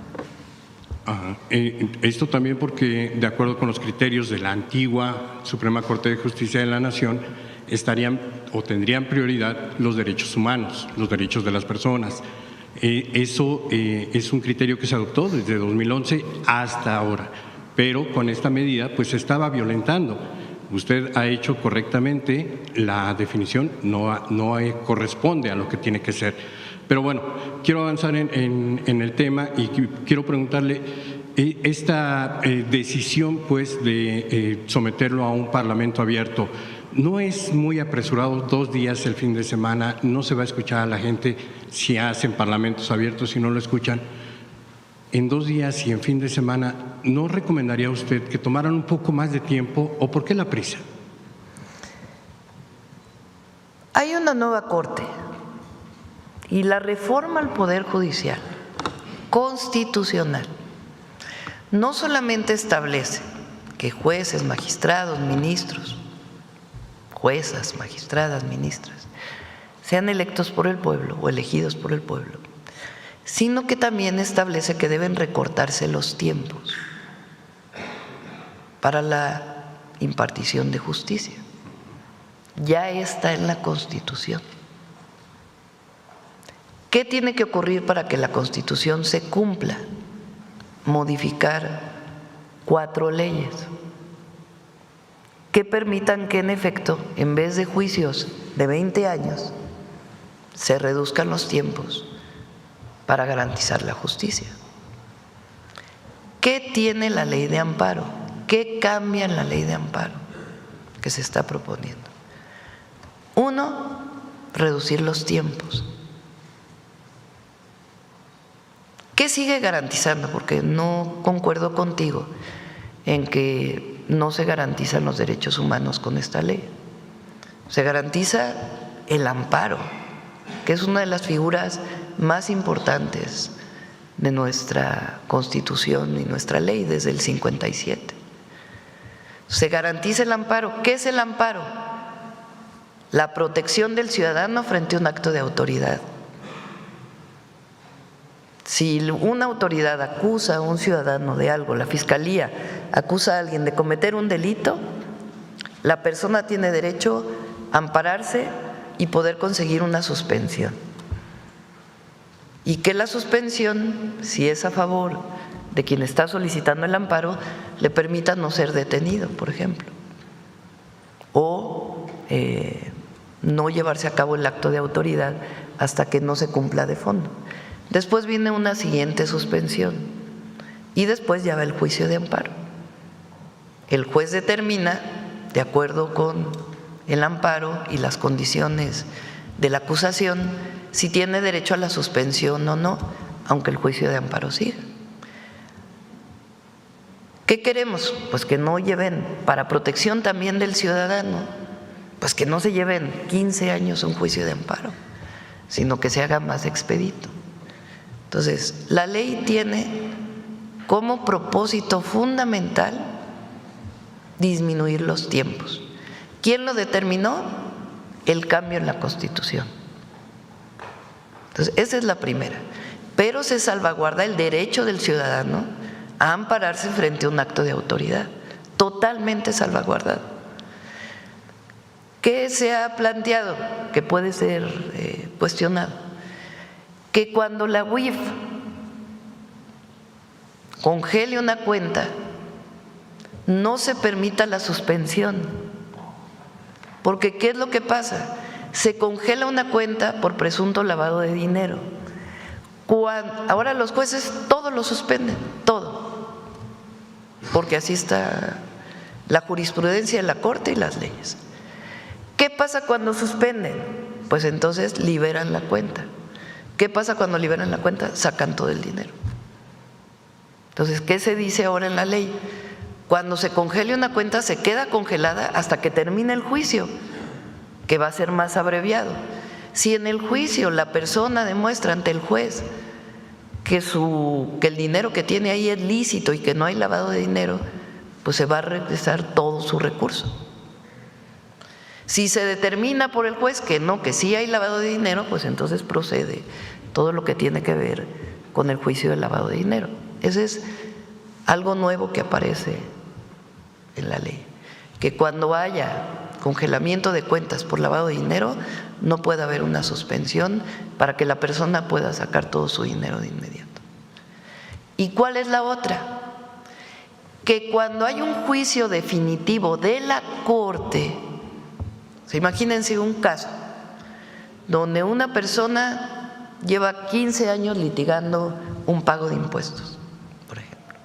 Ajá. Esto también porque, de acuerdo con los criterios de la antigua Suprema Corte de Justicia de la Nación, estarían o tendrían prioridad los derechos humanos, los derechos de las personas. Eso es un criterio que se adoptó desde 2011 hasta ahora, pero con esta medida pues se estaba violentando. Usted ha hecho correctamente la definición, no corresponde a lo que tiene que ser. Pero bueno, quiero avanzar en el tema y quiero preguntarle, esta decisión pues de someterlo a un parlamento abierto, ¿no es muy apresurado? 2 días el fin de semana, no se va a escuchar a la gente si hacen parlamentos abiertos, si no lo escuchan. En 2 días y en fin de semana, ¿no recomendaría usted que tomaran un poco más de tiempo o por qué la prisa? Hay una nueva Corte y la reforma al Poder Judicial constitucional no solamente establece que jueces, magistrados, ministros, juezas, magistradas, ministras, sean electos por el pueblo o elegidos por el pueblo, sino que también establece que deben recortarse los tiempos para la impartición de justicia. Ya está en la Constitución. ¿Qué tiene que ocurrir para que la Constitución se cumpla? Modificar 4 leyes que permitan que, en efecto, en vez de juicios de 20 años, se reduzcan los tiempos para garantizar la justicia. ¿Qué tiene la ley de amparo? ¿Qué cambia en la ley de amparo que se está proponiendo? 1, reducir los tiempos. ¿Qué sigue garantizando? Porque no concuerdo contigo en que no se garantizan los derechos humanos con esta ley. Se garantiza el amparo, que es una de las figuras más importantes de nuestra Constitución y nuestra ley desde el 57. Se garantiza el amparo. ¿Qué es el amparo? La protección del ciudadano frente a un acto de autoridad. Si una autoridad acusa a un ciudadano de algo, la Fiscalía acusa a alguien de cometer un delito, la persona tiene derecho a ampararse y poder conseguir una suspensión. Y que la suspensión, si es a favor de quien está solicitando el amparo, le permita no ser detenido, por ejemplo, o no llevarse a cabo el acto de autoridad hasta que no se cumpla de fondo. Después viene una siguiente suspensión y después ya va el juicio de amparo. El juez determina, de acuerdo con el amparo y las condiciones de la acusación, si tiene derecho a la suspensión o no, aunque el juicio de amparo siga. ¿Qué queremos? Pues que no lleven, para protección también del ciudadano, pues que no se lleven 15 años un juicio de amparo, sino que se haga más expedito. Entonces, la ley tiene como propósito fundamental disminuir los tiempos. ¿Quién lo determinó? El cambio en la Constitución. Entonces, esa es la primera. Pero se salvaguarda el derecho del ciudadano a ampararse frente a un acto de autoridad, totalmente salvaguardado. ¿Qué se ha planteado? Que puede ser cuestionado. Que cuando la UIF congele una cuenta, no se permita la suspensión. Porque ¿qué es lo que pasa? Se congela una cuenta por presunto lavado de dinero. Ahora los jueces todo lo suspenden, todo, porque así está la jurisprudencia de la Corte y las leyes. ¿Qué pasa cuando suspenden? Pues entonces liberan la cuenta. ¿Qué pasa cuando liberan la cuenta? Sacan todo el dinero. Entonces, ¿qué se dice ahora en la ley? Cuando se congele una cuenta, se queda congelada hasta que termine el juicio, que va a ser más abreviado. Si en el juicio la persona demuestra ante el juez que el dinero que tiene ahí es lícito y que no hay lavado de dinero, pues se va a regresar todo su recurso. Si se determina por el juez que no, que sí hay lavado de dinero, pues entonces procede todo lo que tiene que ver con el juicio del lavado de dinero. Ese es algo nuevo que aparece en la ley, que cuando haya congelamiento de cuentas por lavado de dinero, no puede haber una suspensión para que la persona pueda sacar todo su dinero de inmediato. ¿Y cuál es la otra? Que cuando hay un juicio definitivo de la Corte, imagínense un caso donde una persona lleva 15 años litigando un pago de impuestos, por ejemplo.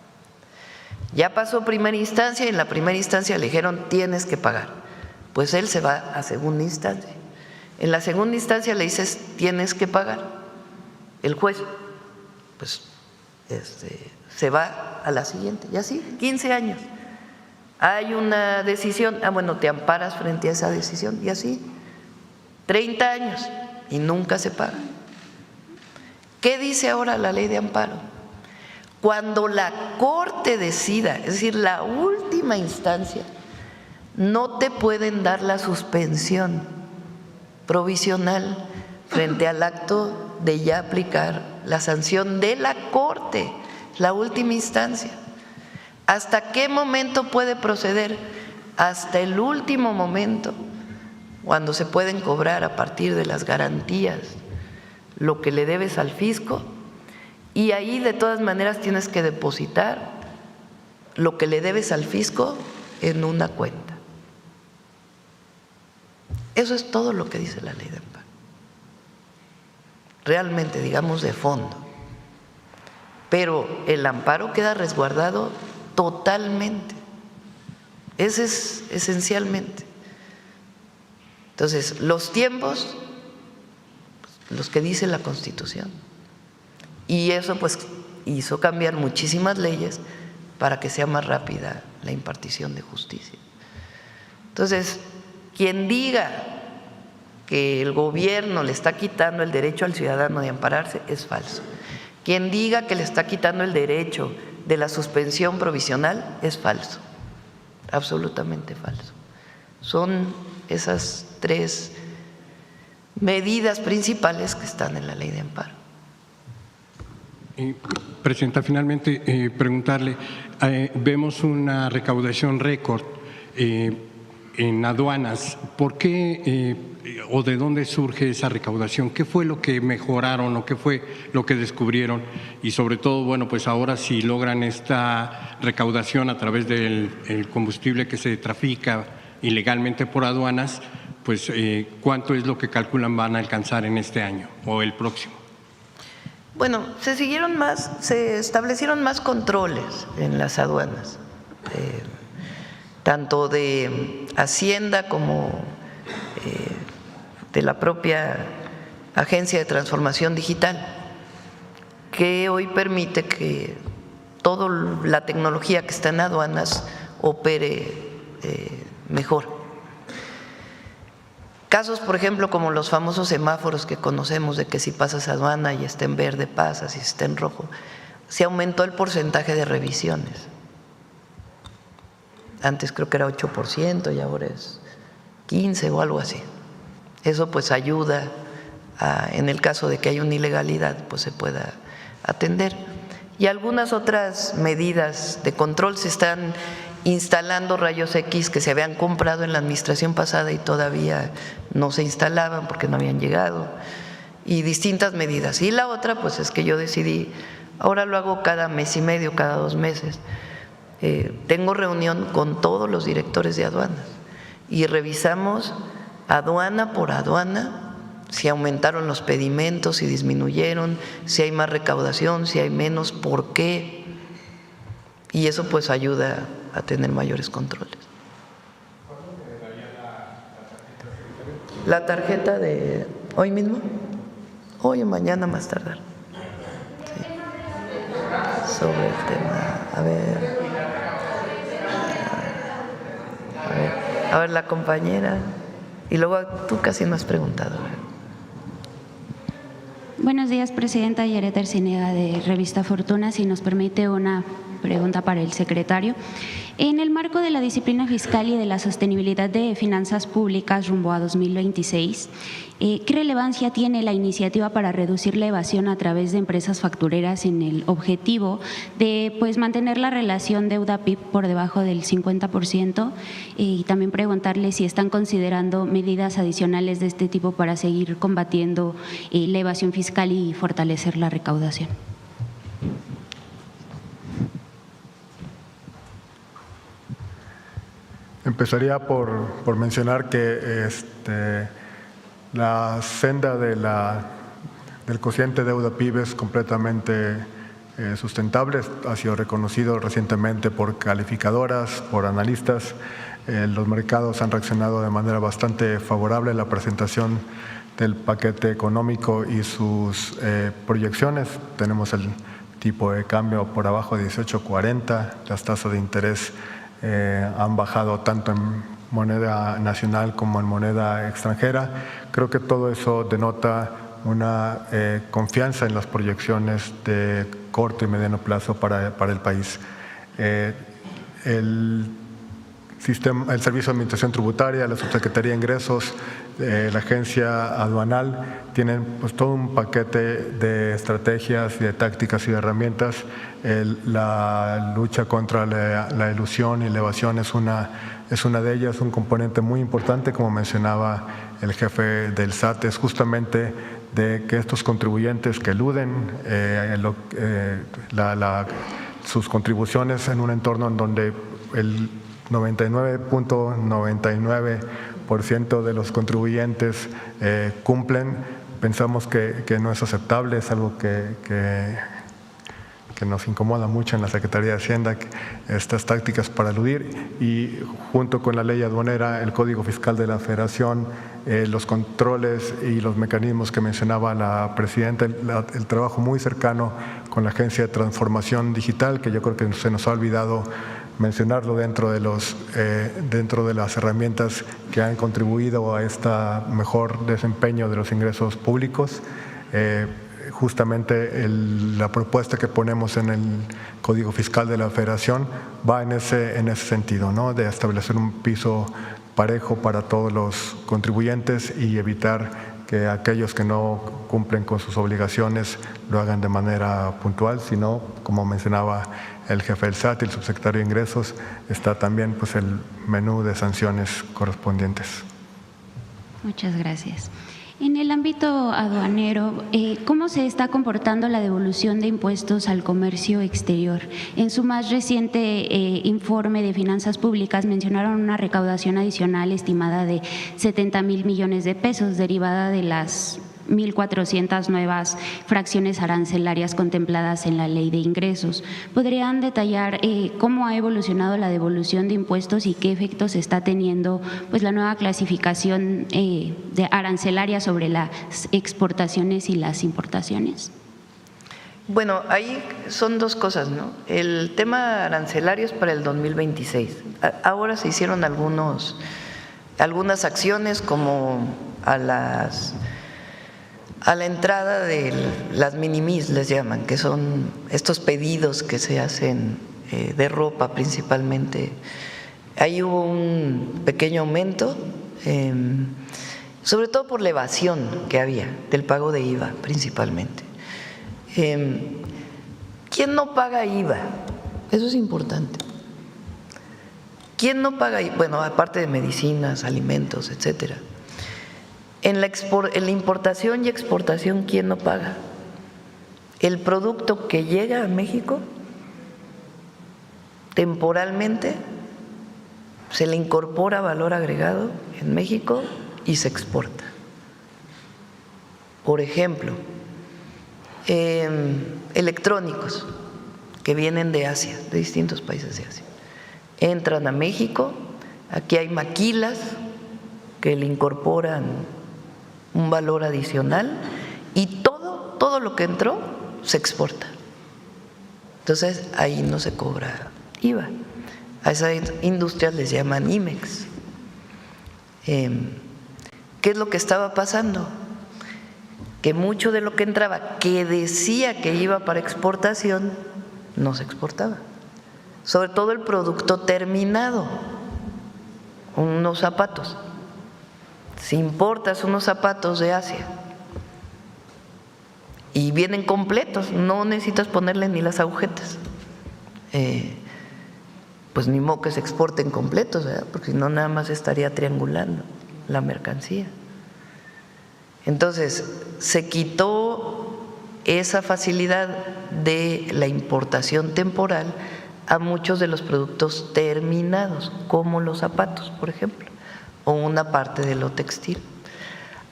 Ya pasó primera instancia y en la primera instancia le dijeron tienes que pagar. Pues él se va a segunda instancia. En la segunda instancia le dices tienes que pagar. El juez pues se va a la siguiente y así 15 años. Hay una decisión, bueno, te amparas frente a esa decisión y así 30 años y nunca se paga. ¿Qué dice ahora la ley de amparo? Cuando la Corte decida, es decir, la última instancia, no te pueden dar la suspensión provisional frente al acto de ya aplicar la sanción de la Corte, la última instancia. ¿Hasta qué momento puede proceder? Hasta el último momento, cuando se pueden cobrar a partir de las garantías lo que le debes al fisco, y ahí de todas maneras tienes que depositar lo que le debes al fisco en una cuenta. Eso es todo lo que dice la ley de amparo. Realmente, digamos, de fondo. Pero el amparo queda resguardado totalmente. Ese es esencialmente. Entonces, los tiempos, los que dice la Constitución. Y eso pues hizo cambiar muchísimas leyes para que sea más rápida la impartición de justicia. Entonces, quien diga que el gobierno le está quitando el derecho al ciudadano de ampararse es falso. Quien diga que le está quitando el derecho de la suspensión provisional es falso, absolutamente falso. Son esas tres medidas principales que están en la ley de amparo. Presidenta, finalmente preguntarle, vemos una recaudación récord en aduanas. ¿Por qué o de dónde surge esa recaudación? ¿Qué fue lo que mejoraron o qué fue lo que descubrieron? Y sobre todo, bueno, pues ahora si logran esta recaudación a través del combustible que se trafica ilegalmente por aduanas, pues ¿cuánto es lo que calculan van a alcanzar en este año o el próximo? Bueno, se establecieron más controles en las aduanas, tanto de Hacienda como de la propia Agencia de Transformación Digital, que hoy permite que toda la tecnología que está en aduanas opere mejor. Casos, por ejemplo, como los famosos semáforos que conocemos, de que si pasas aduana y está en verde pasas y está en rojo, se aumentó el porcentaje de revisiones. Antes creo que era 8% y ahora es 15% o algo así. Eso pues ayuda en el caso de que haya una ilegalidad, pues se pueda atender. Y algunas otras medidas de control, se están instalando rayos X que se habían comprado en la administración pasada y todavía no se instalaban porque no habían llegado, y distintas medidas. Y la otra pues es que yo decidí, ahora lo hago cada mes y medio, cada 2 meses, tengo reunión con todos los directores de aduanas y revisamos aduana por aduana si aumentaron los pedimentos, si disminuyeron, si hay más recaudación, si hay menos, por qué, y eso pues ayuda a tener mayores controles. ¿La tarjeta de hoy mismo? Hoy o mañana más tardar. Sí. Sobre el tema, a ver, la compañera, y luego tú casi no has preguntado. Buenos días, presidenta. Yaret Arciniega, de Revista Fortuna. Si nos permite una pregunta para el secretario. En el marco de la disciplina fiscal y de la sostenibilidad de finanzas públicas rumbo a 2026, ¿qué relevancia tiene la iniciativa para reducir la evasión a través de empresas factureras en el objetivo de pues mantener la relación deuda-PIB por debajo del 50%? Y también preguntarle si están considerando medidas adicionales de este tipo para seguir combatiendo la evasión fiscal y fortalecer la recaudación. Empezaría por mencionar que la senda del cociente deuda-PIB es completamente sustentable, ha sido reconocido recientemente por calificadoras, por analistas. Los mercados han reaccionado de manera bastante favorable a la presentación del paquete económico y sus proyecciones. Tenemos el tipo de cambio por abajo de 18.40, las tasas de interés han bajado tanto en moneda nacional como en moneda extranjera. Creo que todo eso denota una confianza en las proyecciones de corto y mediano plazo para el país. El Servicio de Administración Tributaria, la Subsecretaría de Ingresos, la Agencia Aduanal tienen pues todo un paquete de estrategias y de tácticas y de herramientas. La lucha contra la elusión y la evasión es una de ellas, un componente muy importante, como mencionaba el jefe del SAT, es justamente de que estos contribuyentes que eluden sus contribuciones en un entorno en donde el 99.99% de los contribuyentes cumplen, pensamos que no es aceptable, es algo que nos incomoda mucho en la Secretaría de Hacienda, estas tácticas para eludir, y junto con la ley aduanera, el Código Fiscal de la Federación, los controles y los mecanismos que mencionaba la presidenta, el trabajo muy cercano con la Agencia de Transformación Digital, que yo creo que se nos ha olvidado mencionarlo dentro de las herramientas que han contribuido a este mejor desempeño de los ingresos públicos. Justamente la propuesta que ponemos en el Código Fiscal de la Federación va en ese sentido, ¿no? De establecer un piso parejo para todos los contribuyentes y evitar que aquellos que no cumplen con sus obligaciones lo hagan de manera puntual, sino, como mencionaba el jefe del SAT y el subsecretario de Ingresos, está también pues el menú de sanciones correspondientes. Muchas gracias. En el ámbito aduanero, ¿cómo se está comportando la devolución de impuestos al comercio exterior? En su más reciente informe de finanzas públicas mencionaron una recaudación adicional estimada de 70,000 millones de pesos derivada de las 1,400 nuevas fracciones arancelarias contempladas en la Ley de Ingresos. ¿Podrían detallar cómo ha evolucionado la devolución de impuestos y qué efectos está teniendo pues la nueva clasificación de arancelaria sobre las exportaciones y las importaciones? Bueno, ahí son dos cosas, ¿no? El tema arancelario es para el 2026. Ahora se hicieron algunas acciones como a la entrada de las minimis, les llaman, que son estos pedidos que se hacen de ropa principalmente. Ahí hubo un pequeño aumento, sobre todo por la evasión que había del pago de IVA principalmente. ¿Quién no paga IVA? Eso es importante. ¿Quién no paga IVA? Bueno, aparte de medicinas, alimentos, etcétera. En la importación y exportación, ¿quién no paga? El producto que llega a México, temporalmente, se le incorpora valor agregado en México y se exporta. Por ejemplo, electrónicos que vienen de Asia, de distintos países de Asia, entran a México, aquí hay maquilas que le incorporan un valor adicional y todo lo que entró se exporta. Entonces ahí no se cobra IVA. A esas industrias les llaman IMEX. ¿Qué es lo que estaba pasando? Que mucho de lo que entraba, que decía que iba para exportación, no se exportaba. Sobre todo el producto terminado, unos zapatos. Si importas unos zapatos de Asia y vienen completos, no necesitas ponerle ni las agujetas, pues ni modo que se exporten completos, ¿verdad? Porque si no nada más estaría triangulando la mercancía. Entonces se quitó esa facilidad de la importación temporal a muchos de los productos terminados, como los zapatos, por ejemplo, o una parte de lo textil.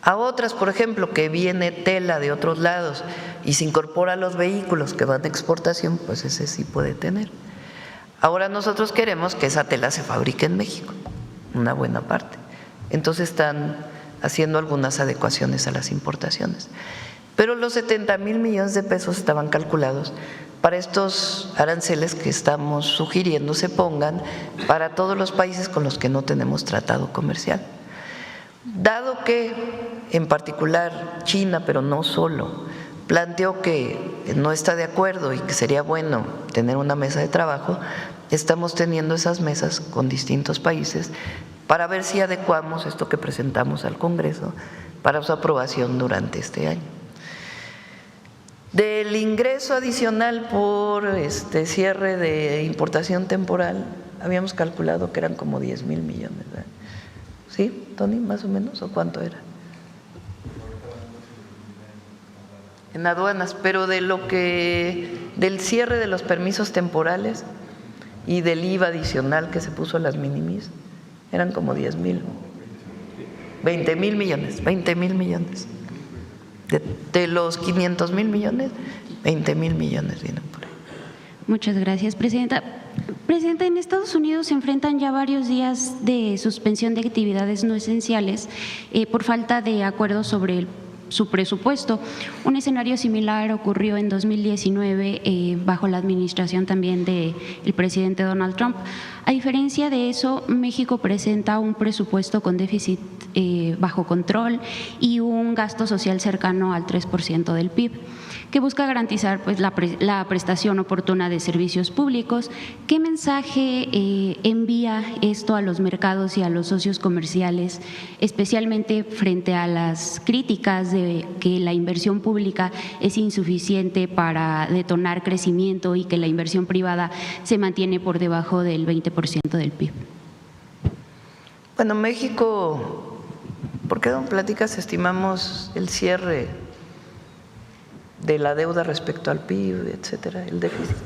A otras, por ejemplo, que viene tela de otros lados y se incorpora a los vehículos que van de exportación, pues ese sí puede tener. Ahora nosotros queremos que esa tela se fabrique en México, una buena parte. Entonces están haciendo algunas adecuaciones a las importaciones. Pero los 70,000 millones de pesos estaban calculados para estos aranceles que estamos sugiriendo se pongan para todos los países con los que no tenemos tratado comercial. Dado que, en particular, China, pero no solo, planteó que no está de acuerdo y que sería bueno tener una mesa de trabajo, estamos teniendo esas mesas con distintos países para ver si adecuamos esto que presentamos al Congreso para su aprobación durante este año. Del ingreso adicional por cierre de importación temporal, habíamos calculado que eran como 10,000 millones, ¿verdad? ¿Sí, Tony, más o menos? ¿O cuánto era? En aduanas, pero del cierre de los permisos temporales y del IVA adicional que se puso a las minimis, eran como 10,000, 20,000 millones, 20,000 millones. De los 500,000 millones, 20,000 millones vienen por ahí. Muchas gracias, Presidenta. Presidenta, en Estados Unidos se enfrentan ya varios días de suspensión de actividades no esenciales por falta de acuerdo sobre su presupuesto. Un escenario similar ocurrió en 2019 bajo la administración también del presidente Donald Trump. A diferencia de eso, México presenta un presupuesto con déficit bajo control y un gasto social cercano al 3% del PIB, que busca garantizar pues, la prestación oportuna de servicios públicos. ¿Qué mensaje envía esto a los mercados y a los socios comerciales, especialmente frente a las críticas de que la inversión pública es insuficiente para detonar crecimiento y que la inversión privada se mantiene por debajo del 20% del PIB? Bueno, México, ¿por qué no platicas? Estimamos el cierre de la deuda respecto al PIB, etcétera, el déficit.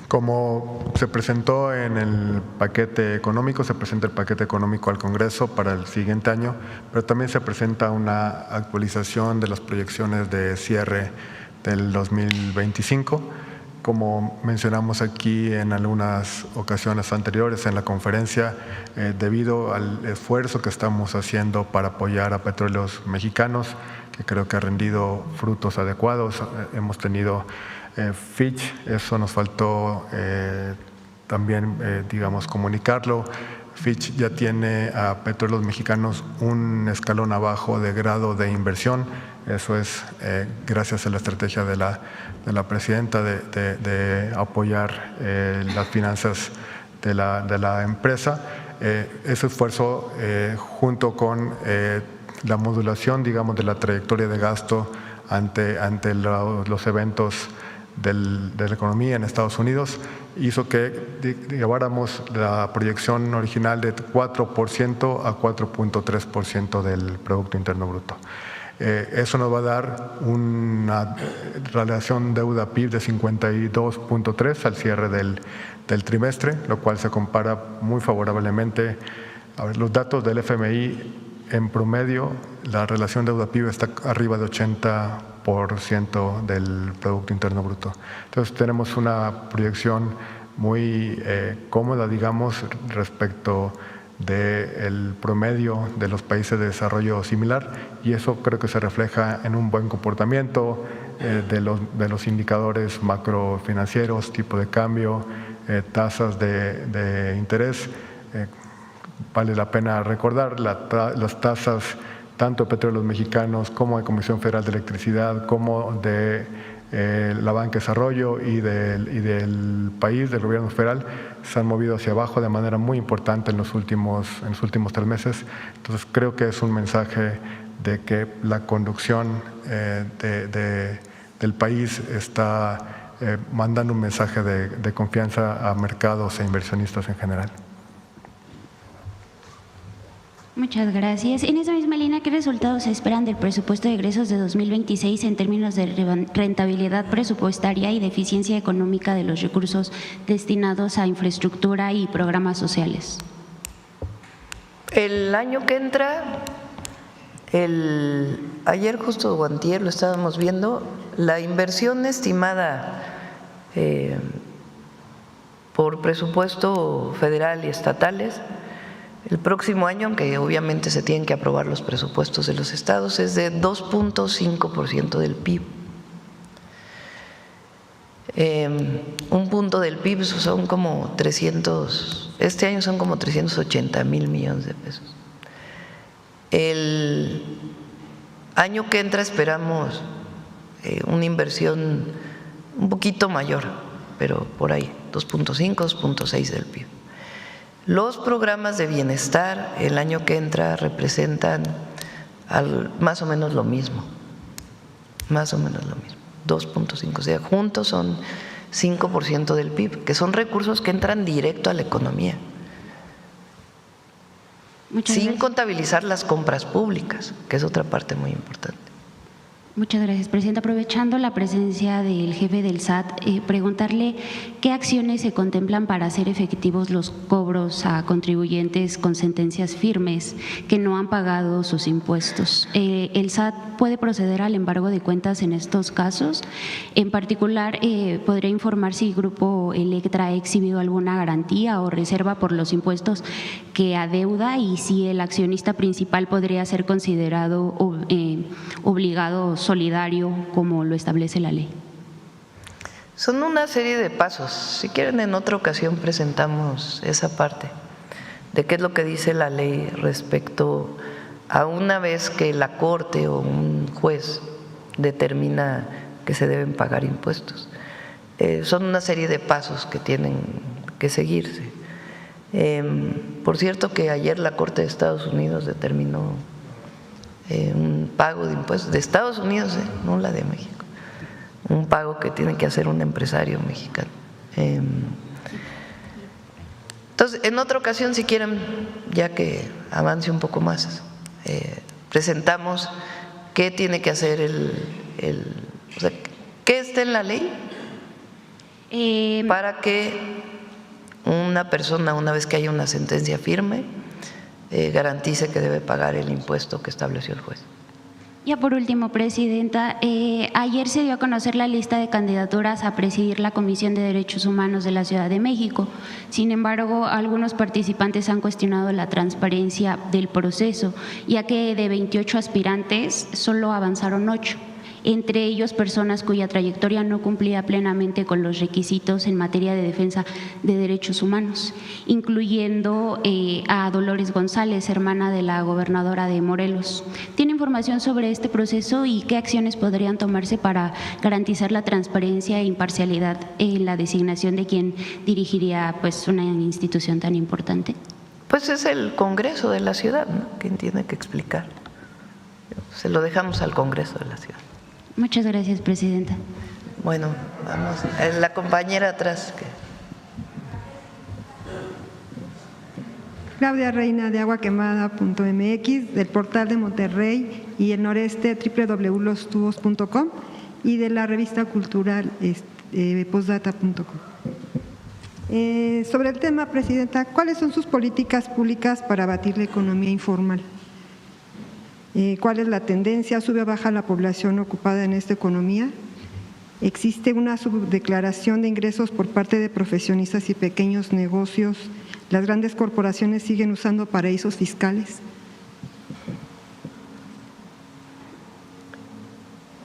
Como se presentó en el paquete económico, se presenta el paquete económico al Congreso para el siguiente año, pero también se presenta una actualización de las proyecciones de cierre del 2025. Como mencionamos aquí en algunas ocasiones anteriores en la conferencia, debido al esfuerzo que estamos haciendo para apoyar a Petróleos Mexicanos, que creo que ha rendido frutos adecuados, hemos tenido Fitch, eso nos faltó también, digamos, comunicarlo. Fitch ya tiene a Petróleos Mexicanos un escalón abajo de grado de inversión. Eso es gracias a la estrategia de la presidenta de apoyar las finanzas de la empresa. Ese esfuerzo, junto con la modulación, digamos, de la trayectoria de gasto ante los eventos de la economía en Estados Unidos, hizo que lleváramos la proyección original de 4% a 4.3% del Producto Interno Bruto. Eso nos va a dar una relación deuda-PIB de 52.3 al cierre del trimestre, lo cual se compara muy favorablemente. A ver, los datos del FMI, en promedio, la relación deuda-PIB está arriba de 80% del Producto Interno Bruto. Entonces tenemos una proyección muy cómoda, digamos, respecto del promedio de los países de desarrollo similar, y eso creo que se refleja en un buen comportamiento de los indicadores macrofinancieros, tipo de cambio, tasas de interés. Vale la pena recordar las tasas tanto de Petróleos Mexicanos como de Comisión Federal de Electricidad, como de la Banca de Desarrollo y del país, del gobierno federal, se han movido hacia abajo de manera muy importante en los últimos 3 meses. Entonces creo que es un mensaje de que la conducción del país está mandando un mensaje de confianza a mercados e inversionistas en general. Muchas gracias. En esa misma línea, ¿qué resultados se esperan del presupuesto de egresos de 2026 en términos de rentabilidad presupuestaria y de eficiencia económica de los recursos destinados a infraestructura y programas sociales? El año que entra, ayer justo o antier lo estábamos viendo, la inversión estimada por presupuesto federal y estatales el próximo año, aunque obviamente se tienen que aprobar los presupuestos de los estados, es de 2.5% del PIB. Un punto del PIB son como 300, este año son como 380,000 millones de pesos. El año que entra esperamos una inversión un poquito mayor, pero por ahí, 2.5, 2.6 del PIB. Los programas de bienestar el año que entra representan más o menos lo mismo, 2.5, o sea, juntos son 5% del PIB, que son recursos que entran directo a la economía, sin contabilizar las compras públicas, que es otra parte muy importante. Muchas gracias, Presidenta. Aprovechando la presencia del jefe del SAT, preguntarle qué acciones se contemplan para hacer efectivos los cobros a contribuyentes con sentencias firmes que no han pagado sus impuestos. ¿El SAT puede proceder al embargo de cuentas en estos casos? En particular, ¿podría informar si Grupo Electra ha exhibido alguna garantía o reserva por los impuestos que adeuda y si el accionista principal podría ser considerado obligado solidario como lo establece la ley. Son una serie de pasos. Si quieren, en otra ocasión presentamos esa parte de qué es lo que dice la ley respecto a una vez que la Corte o un juez determina que se deben pagar impuestos. Son una serie de pasos que tienen que seguirse. Por cierto que ayer la Corte de Estados Unidos determinó un pago de impuestos de Estados Unidos, no la de México, un pago que tiene que hacer un empresario mexicano. Entonces, en otra ocasión, si quieren, ya que avance un poco más, presentamos qué tiene que hacer o sea, qué está en la ley para que una persona, una vez que haya una sentencia firme, garantice que debe pagar el impuesto que estableció el juez. Ya por último, Presidenta, ayer se dio a conocer la lista de candidaturas a presidir la Comisión de Derechos Humanos de la Ciudad de México. Sin embargo, algunos participantes han cuestionado la transparencia del proceso, ya que de 28 aspirantes solo avanzaron 8. Entre ellos personas cuya trayectoria no cumplía plenamente con los requisitos en materia de defensa de derechos humanos, incluyendo a Dolores González, hermana de la gobernadora de Morelos. ¿Tiene información sobre este proceso y qué acciones podrían tomarse para garantizar la transparencia e imparcialidad en la designación de quien dirigiría pues, una institución tan importante? Pues es el Congreso de la ciudad, ¿no?, quien tiene que explicar. Se lo dejamos al Congreso de la ciudad. Muchas gracias, Presidenta. Bueno, vamos. La compañera atrás. Claudia Reina, de aguaquemada.mx, del portal de Monterrey y el noreste, www.lostubos.com, y de la revista cultural postdata.com. Sobre el tema, Presidenta, ¿cuáles son sus políticas públicas para abatir la economía informal? ¿Cuál es la tendencia? ¿Sube o baja la población ocupada en esta economía? ¿Existe una subdeclaración de ingresos por parte de profesionistas y pequeños negocios? ¿Las grandes corporaciones siguen usando paraísos fiscales?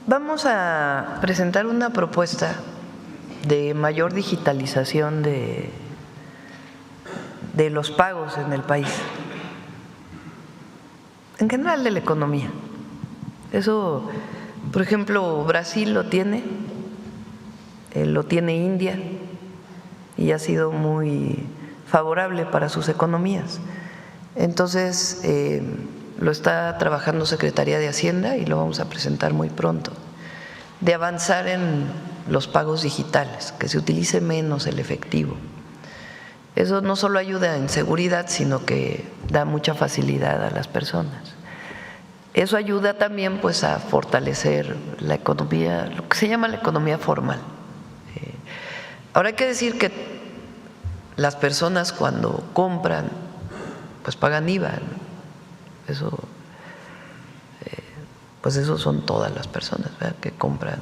Vamos a presentar una propuesta de mayor digitalización de los pagos en el país. En general de la economía. Eso, por ejemplo, Brasil lo tiene India y ha sido muy favorable para sus economías. Entonces, lo está trabajando Secretaría de Hacienda y lo vamos a presentar muy pronto, de avanzar en los pagos digitales, que se utilice menos el efectivo. Eso no solo ayuda en seguridad, sino que da mucha facilidad a las personas. Eso ayuda también pues a fortalecer la economía, lo que se llama la economía formal. Ahora hay que decir que las personas cuando compran pues pagan IVA, ¿no? Eso, pues eso son todas las personas, ¿verdad?, que compran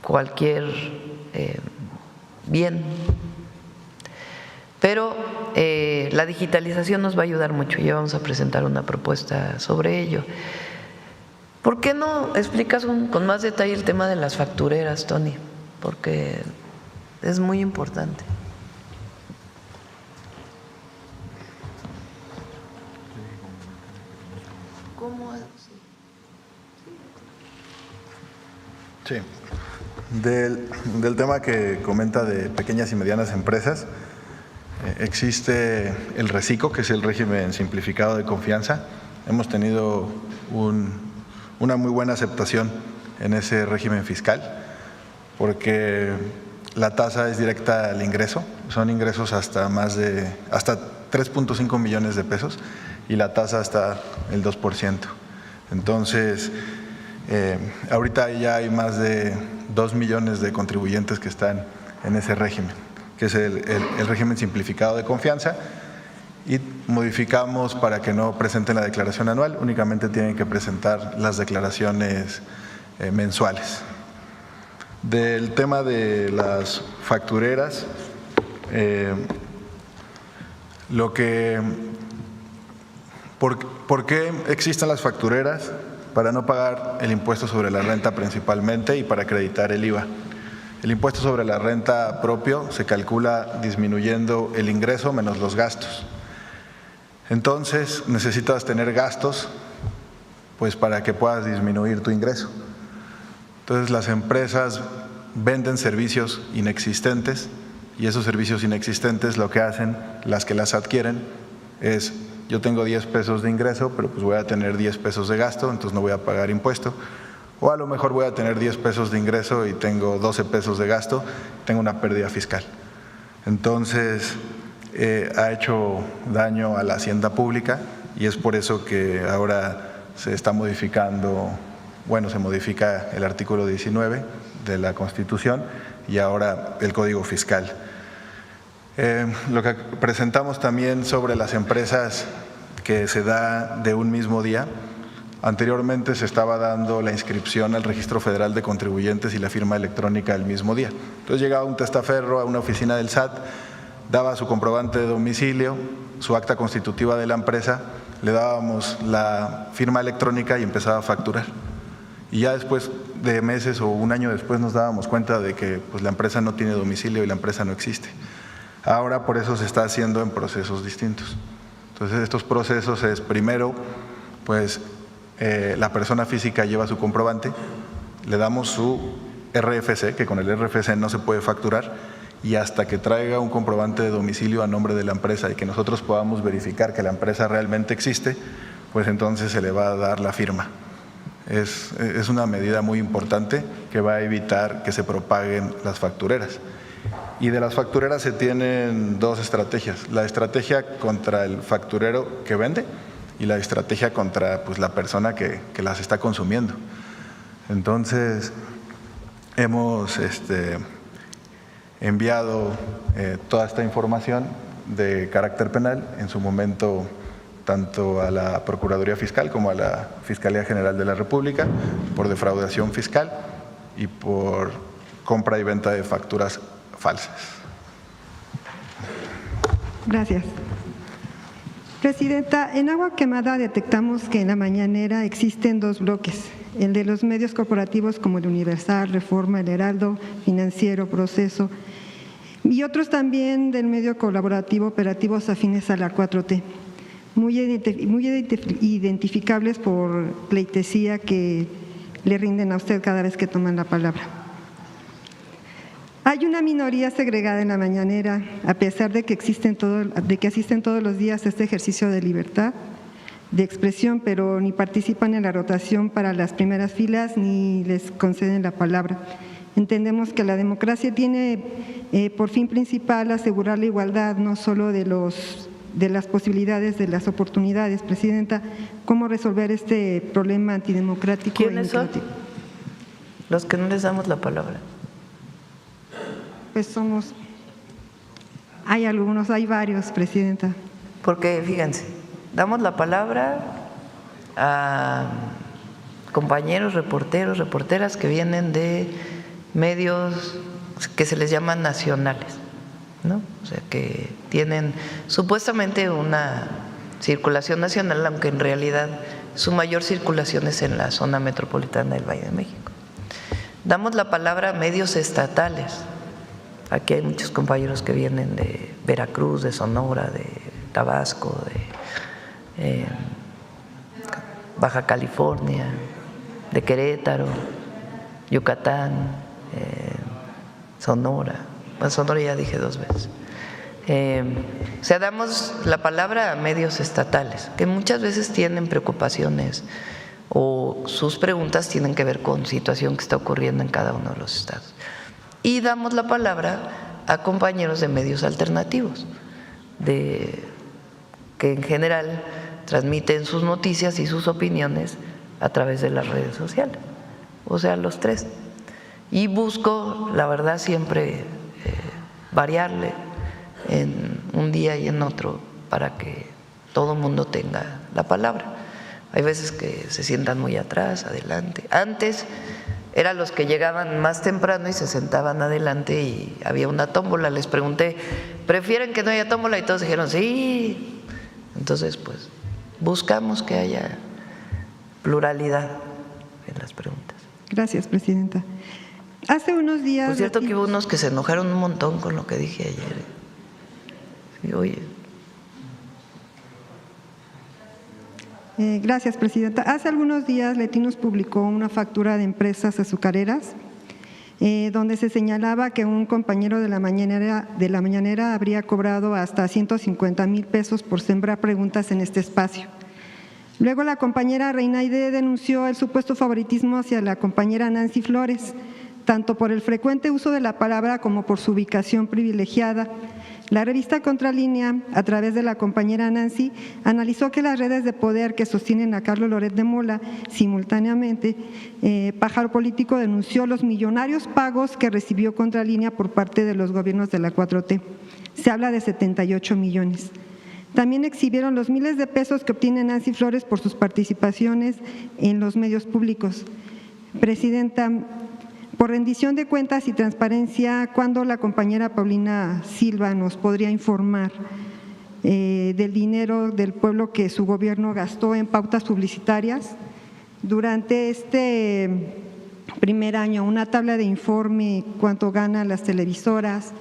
cualquier bien. Pero la digitalización nos va a ayudar mucho y ya vamos a presentar una propuesta sobre ello. ¿Por qué no explicas con más detalle el tema de las factureras, Tony? Porque es muy importante. ¿Cómo? Sí. Del tema que comenta de pequeñas y medianas empresas, existe el RECICO, que es el régimen simplificado de confianza. Hemos tenido una muy buena aceptación en ese régimen fiscal, porque la tasa es directa al ingreso, son ingresos hasta 3.5 millones de pesos y la tasa hasta el 2%. Entonces, ahorita ya hay más de 2 millones de contribuyentes que están en ese régimen, que es el régimen simplificado de confianza, y modificamos para que no presenten la declaración anual, únicamente tienen que presentar las declaraciones mensuales. Del tema de las factureras, ¿Por qué existen las factureras? Para no pagar el impuesto sobre la renta principalmente y para acreditar el IVA. El impuesto sobre la renta propio se calcula disminuyendo el ingreso menos los gastos. Entonces necesitas tener gastos pues para que puedas disminuir tu ingreso. Entonces las empresas venden servicios inexistentes y esos servicios inexistentes lo que hacen, las que las adquieren, es yo tengo 10 pesos de ingreso, pero pues voy a tener 10 pesos de gasto, entonces no voy a pagar impuesto. O a lo mejor voy a tener 10 pesos de ingreso y tengo 12 pesos de gasto, tengo una pérdida fiscal. Entonces ha hecho daño a la hacienda pública y es por eso que ahora se está modificando, bueno, se modifica el artículo 19 de la Constitución y ahora el Código Fiscal. Lo que presentamos también sobre las empresas que se da de un mismo día. Anteriormente se estaba dando la inscripción al Registro Federal de Contribuyentes y la firma electrónica el mismo día. Entonces llegaba un testaferro a una oficina del SAT, daba su comprobante de domicilio, su acta constitutiva de la empresa, le dábamos la firma electrónica y empezaba a facturar. Y ya después de meses o un año después nos dábamos cuenta de que pues, la empresa no tiene domicilio y la empresa no existe. Ahora por eso se está haciendo en procesos distintos. Entonces estos procesos es primero, pues la persona física lleva su comprobante, le damos su RFC, que con el RFC no se puede facturar, y hasta que traiga un comprobante de domicilio a nombre de la empresa y que nosotros podamos verificar que la empresa realmente existe, pues entonces se le va a dar la firma. Es una medida muy importante que va a evitar que se propaguen las factureras. Y de las factureras se tienen dos estrategias, la estrategia contra el facturero que vende y la estrategia contra pues, la persona que las está consumiendo. Entonces, hemos enviado toda esta información de carácter penal, en su momento tanto a la Procuraduría Fiscal como a la Fiscalía General de la República, por defraudación fiscal y por compra y venta de facturas falsas. Gracias. Presidenta, en Agua Quemada detectamos que en la mañanera existen dos bloques, el de los medios corporativos como el Universal, Reforma, El Heraldo, Financiero, Proceso, y otros también del medio colaborativo operativos afines a la 4T, muy identificables por pleitesía que le rinden a usted cada vez que toman la palabra. Hay una minoría segregada en la mañanera, a pesar de que asisten todos los días a este ejercicio de libertad de expresión, pero ni participan en la rotación para las primeras filas ni les conceden la palabra. Entendemos que la democracia tiene por fin principal asegurar la igualdad, no solo de las posibilidades, de las oportunidades. Presidenta, ¿cómo resolver este problema antidemocrático? ¿Quiénes son? Los que no les damos la palabra. Pues hay algunos, hay varios, Presidenta. Porque fíjense, damos la palabra a compañeros, reporteros, reporteras que vienen de medios que se les llaman nacionales, ¿no? O sea, que tienen supuestamente una circulación nacional, aunque en realidad su mayor circulación es en la zona metropolitana del Valle de México. Damos la palabra a medios estatales. Aquí hay muchos compañeros que vienen de Veracruz, de Sonora, de Tabasco, de Baja California, de Querétaro, Yucatán, Sonora. Bueno, Sonora ya dije 2 veces. O sea, damos la palabra a medios estatales, que muchas veces tienen preocupaciones o sus preguntas tienen que ver con situación que está ocurriendo en cada uno de los estados. Y damos la palabra a compañeros de medios alternativos, que en general transmiten sus noticias y sus opiniones a través de las redes sociales, o sea, los tres. Y busco, la verdad, siempre variarle en un día y en otro para que todo el mundo tenga la palabra. Hay veces que se sientan muy atrás, adelante. Antes eran los que llegaban más temprano y se sentaban adelante y había una tómbola. Les pregunté, ¿prefieren que no haya tómbola? Y todos dijeron, sí. Entonces, pues, buscamos que haya pluralidad en las preguntas. Gracias, presidenta. Hace unos días… Por cierto que hubo unos que se enojaron un montón con lo que dije ayer. Sí, oye. Gracias, presidenta. Hace algunos días Letinos publicó una factura de empresas azucareras donde se señalaba que un compañero de la mañanera habría cobrado hasta 150,000 pesos por sembrar preguntas en este espacio. Luego la compañera Reinaide denunció el supuesto favoritismo hacia la compañera Nancy Flores, tanto por el frecuente uso de la palabra como por su ubicación privilegiada. La revista Contralínea, a través de la compañera Nancy, analizó que las redes de poder que sostienen a Carlos Loret de Mola simultáneamente, Pájaro Político denunció los millonarios pagos que recibió Contralínea por parte de los gobiernos de la 4T. Se habla de 78 millones. También exhibieron los miles de pesos que obtiene Nancy Flores por sus participaciones en los medios públicos. Presidenta, por rendición de cuentas y transparencia, ¿cuándo la compañera Paulina Silva nos podría informar del dinero del pueblo que su gobierno gastó en pautas publicitarias? Durante este primer año, una tabla de informe, cuánto ganan las televisoras,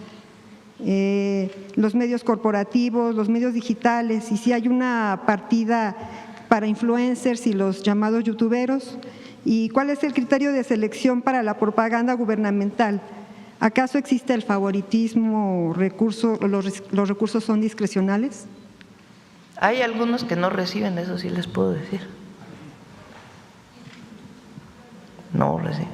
los medios corporativos, los medios digitales, y si hay una partida para influencers y los llamados youtuberos. ¿Y cuál es el criterio de selección para la propaganda gubernamental? ¿Acaso existe el favoritismo, los recursos son discrecionales? Hay algunos que no reciben, eso sí les puedo decir. No reciben.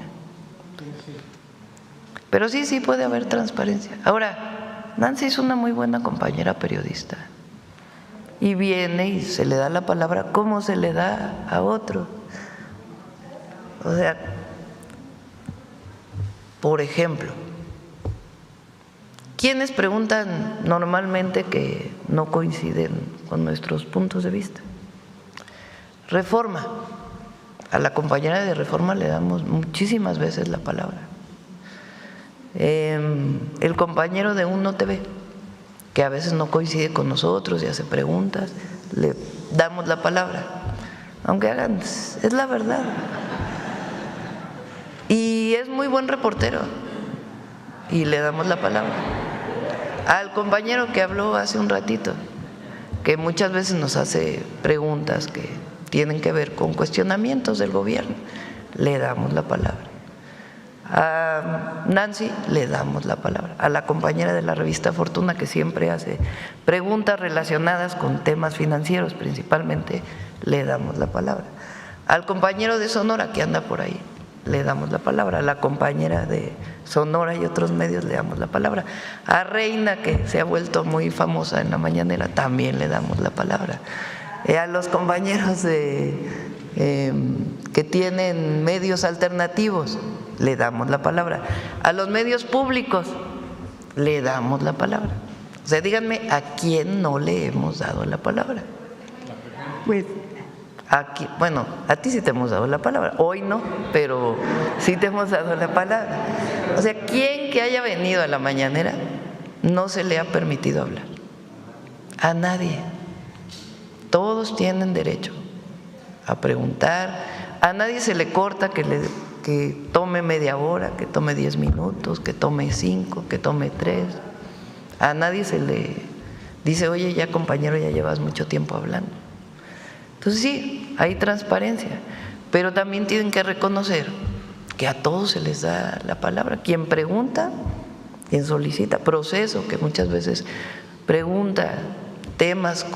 Pero sí puede haber transparencia. Ahora, Nancy es una muy buena compañera periodista y viene y se le da la palabra como se le da a otro. O sea, por ejemplo, ¿quiénes preguntan normalmente que no coinciden con nuestros puntos de vista? Reforma. A la compañera de Reforma le damos muchísimas veces la palabra. El compañero de Uno TV, que a veces no coincide con nosotros y hace preguntas, le damos la palabra. Aunque hagan, es la verdad. Y es muy buen reportero y le damos la palabra. Al compañero que habló hace un ratito, que muchas veces nos hace preguntas que tienen que ver con cuestionamientos del gobierno, le damos la palabra. A Nancy le damos la palabra. A la compañera de la revista Fortuna, que siempre hace preguntas relacionadas con temas financieros principalmente, le damos la palabra. Al compañero de Sonora que anda por ahí, le damos la palabra. A la compañera de Sonora y otros medios le damos la palabra. A Reina, que se ha vuelto muy famosa en la mañanera, también le damos la palabra. A los compañeros que tienen medios alternativos, le damos la palabra. A los medios públicos, le damos la palabra. O sea, díganme, ¿a quién no le hemos dado la palabra? Pues… Aquí, bueno, a ti sí te hemos dado la palabra, hoy no, pero sí te hemos dado la palabra. O sea, ¿quién que haya venido a la mañanera no se le ha permitido hablar? A nadie. Todos tienen derecho a preguntar, a nadie se le corta que tome media hora, que tome 10 minutos, que tome 5, que tome 3. A nadie se le dice, oye, ya compañero, ya llevas mucho tiempo hablando. Entonces sí, hay transparencia, pero también tienen que reconocer que a todos se les da la palabra. Quien pregunta, quien solicita, proceso, que muchas veces pregunta temas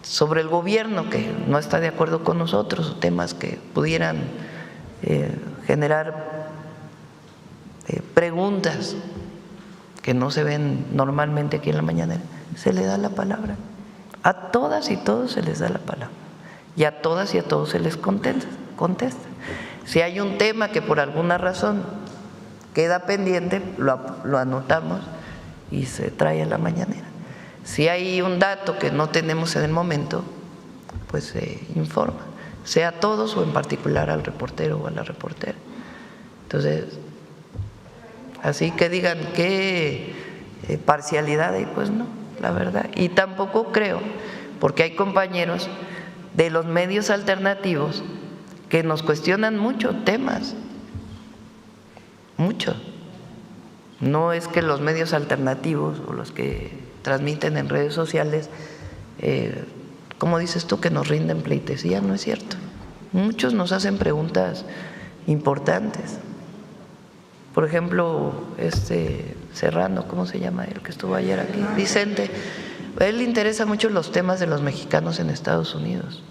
sobre el gobierno que no está de acuerdo con nosotros, o temas que pudieran generar preguntas que no se ven normalmente aquí en la mañanera, se le da la palabra. A todas y todos se les da la palabra y a todas y a todos se les contesta. Si hay un tema que por alguna razón queda pendiente, lo anotamos y se trae a la mañanera. Si hay un dato que no tenemos en el momento, pues se informa. sea a todos o en particular al reportero o a la reportera. Entonces, así que digan qué parcialidad hay, pues no, la verdad. Y tampoco creo, porque hay compañeros de los medios alternativos que nos cuestionan mucho temas, mucho. No es que los medios alternativos o los que transmiten en redes sociales, como dices tú, que nos rinden pleitesía, no es cierto. Muchos nos hacen preguntas importantes. Por ejemplo, Serrano, ¿cómo se llama el que estuvo ayer aquí? Vicente. A él le interesan mucho los temas de los mexicanos en Estados Unidos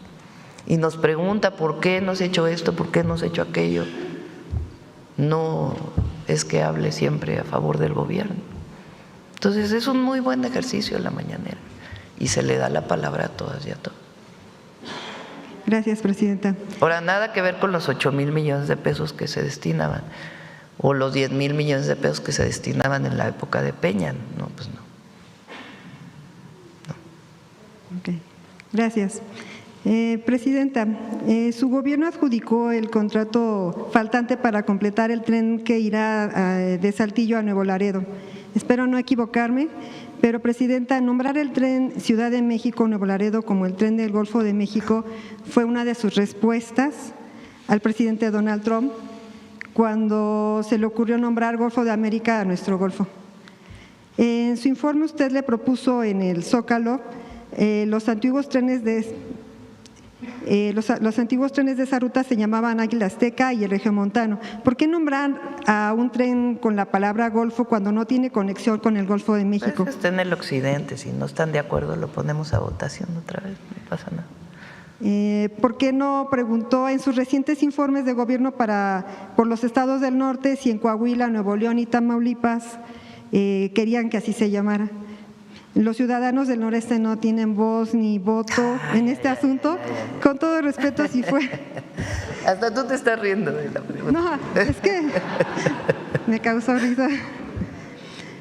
y nos pregunta por qué no se ha hecho esto, por qué no se ha hecho aquello. No es que hable siempre a favor del gobierno. Entonces es un muy buen ejercicio la mañanera y se le da la palabra a todas y a todos. Gracias, presidenta. Ahora, nada que ver con los 8,000 millones de pesos que se destinaban o los 10,000 millones de pesos que se destinaban en la época de Peña. No, pues no. Okay. Gracias. Presidenta, su gobierno adjudicó el contrato faltante para completar el tren que irá de Saltillo a Nuevo Laredo. Espero no equivocarme, pero Presidenta, nombrar el tren Ciudad de México-Nuevo Laredo como el tren del Golfo de México fue una de sus respuestas al presidente Donald Trump cuando se le ocurrió nombrar Golfo de América a nuestro Golfo. En su informe usted le propuso en el Zócalo los antiguos trenes de esa ruta se llamaban Águila Azteca y el Regiomontano. ¿Por qué nombrar a un tren con la palabra Golfo cuando no tiene conexión con el Golfo de México? Pues está en el occidente, si no están de acuerdo lo ponemos a votación otra vez, no pasa nada. ¿Por qué no preguntó en sus recientes informes de gobierno por los estados del norte si en Coahuila, Nuevo León y Tamaulipas querían que así se llamara? Los ciudadanos del noreste no tienen voz ni voto en este asunto. Con todo respeto, si fue. Hasta tú te estás riendo de la pregunta. No, es que me causó risa.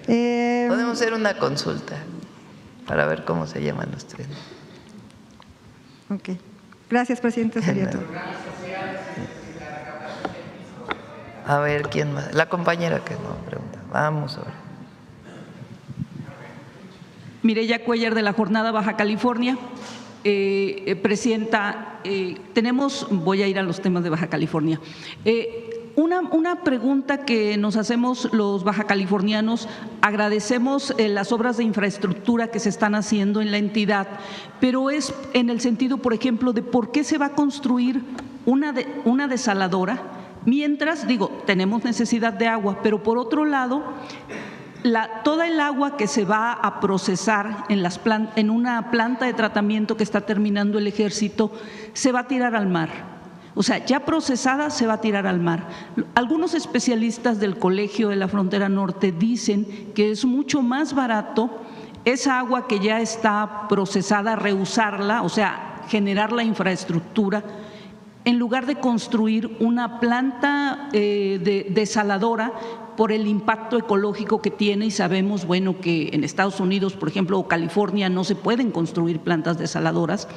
Podemos hacer una consulta para ver cómo se llaman los trenes. Ok. Gracias, presidente. Sería todo. A ver, ¿quién más? La compañera que no pregunta. Vamos ahora. Mireya Cuellar, de la Jornada Baja California. Presidenta, voy a ir a los temas de Baja California. Una pregunta que nos hacemos los bajacalifornianos, agradecemos las obras de infraestructura que se están haciendo en la entidad, pero es en el sentido, por ejemplo, de por qué se va a construir una desaladora, mientras, tenemos necesidad de agua, pero por otro lado, toda el agua que se va a procesar en una planta de tratamiento que está terminando el Ejército se va a tirar al mar. O sea, ya procesada se va a tirar al mar. Algunos especialistas del Colegio de la Frontera Norte dicen que es mucho más barato esa agua que ya está procesada, reusarla, o sea, generar la infraestructura, en lugar de construir una planta desaladora por el impacto ecológico que tiene, y sabemos, que en Estados Unidos, por ejemplo, o California, no se pueden construir plantas desaladoras,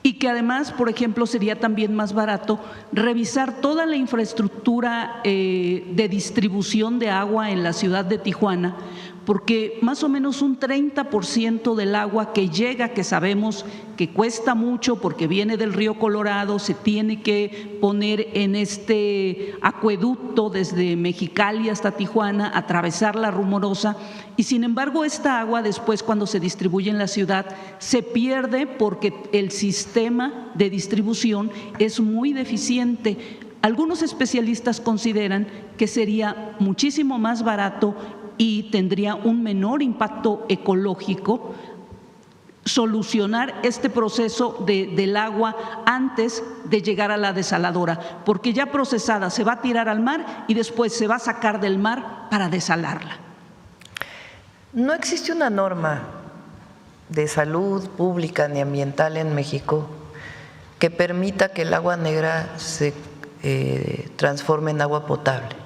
y que además, por ejemplo, sería también más barato revisar toda la infraestructura de distribución de agua en la ciudad de Tijuana, porque más o menos un 30% del agua que llega, que sabemos que cuesta mucho porque viene del río Colorado, se tiene que poner en este acueducto desde Mexicali hasta Tijuana, atravesar la Rumorosa, y sin embargo esta agua después, cuando se distribuye en la ciudad, se pierde porque el sistema de distribución es muy deficiente. Algunos especialistas consideran que sería muchísimo más barato y tendría un menor impacto ecológico solucionar este proceso del agua antes de llegar a la desaladora, porque ya procesada se va a tirar al mar y después se va a sacar del mar para desalarla. No existe una norma de salud pública ni ambiental en México que permita que el agua negra se transforme en agua potable.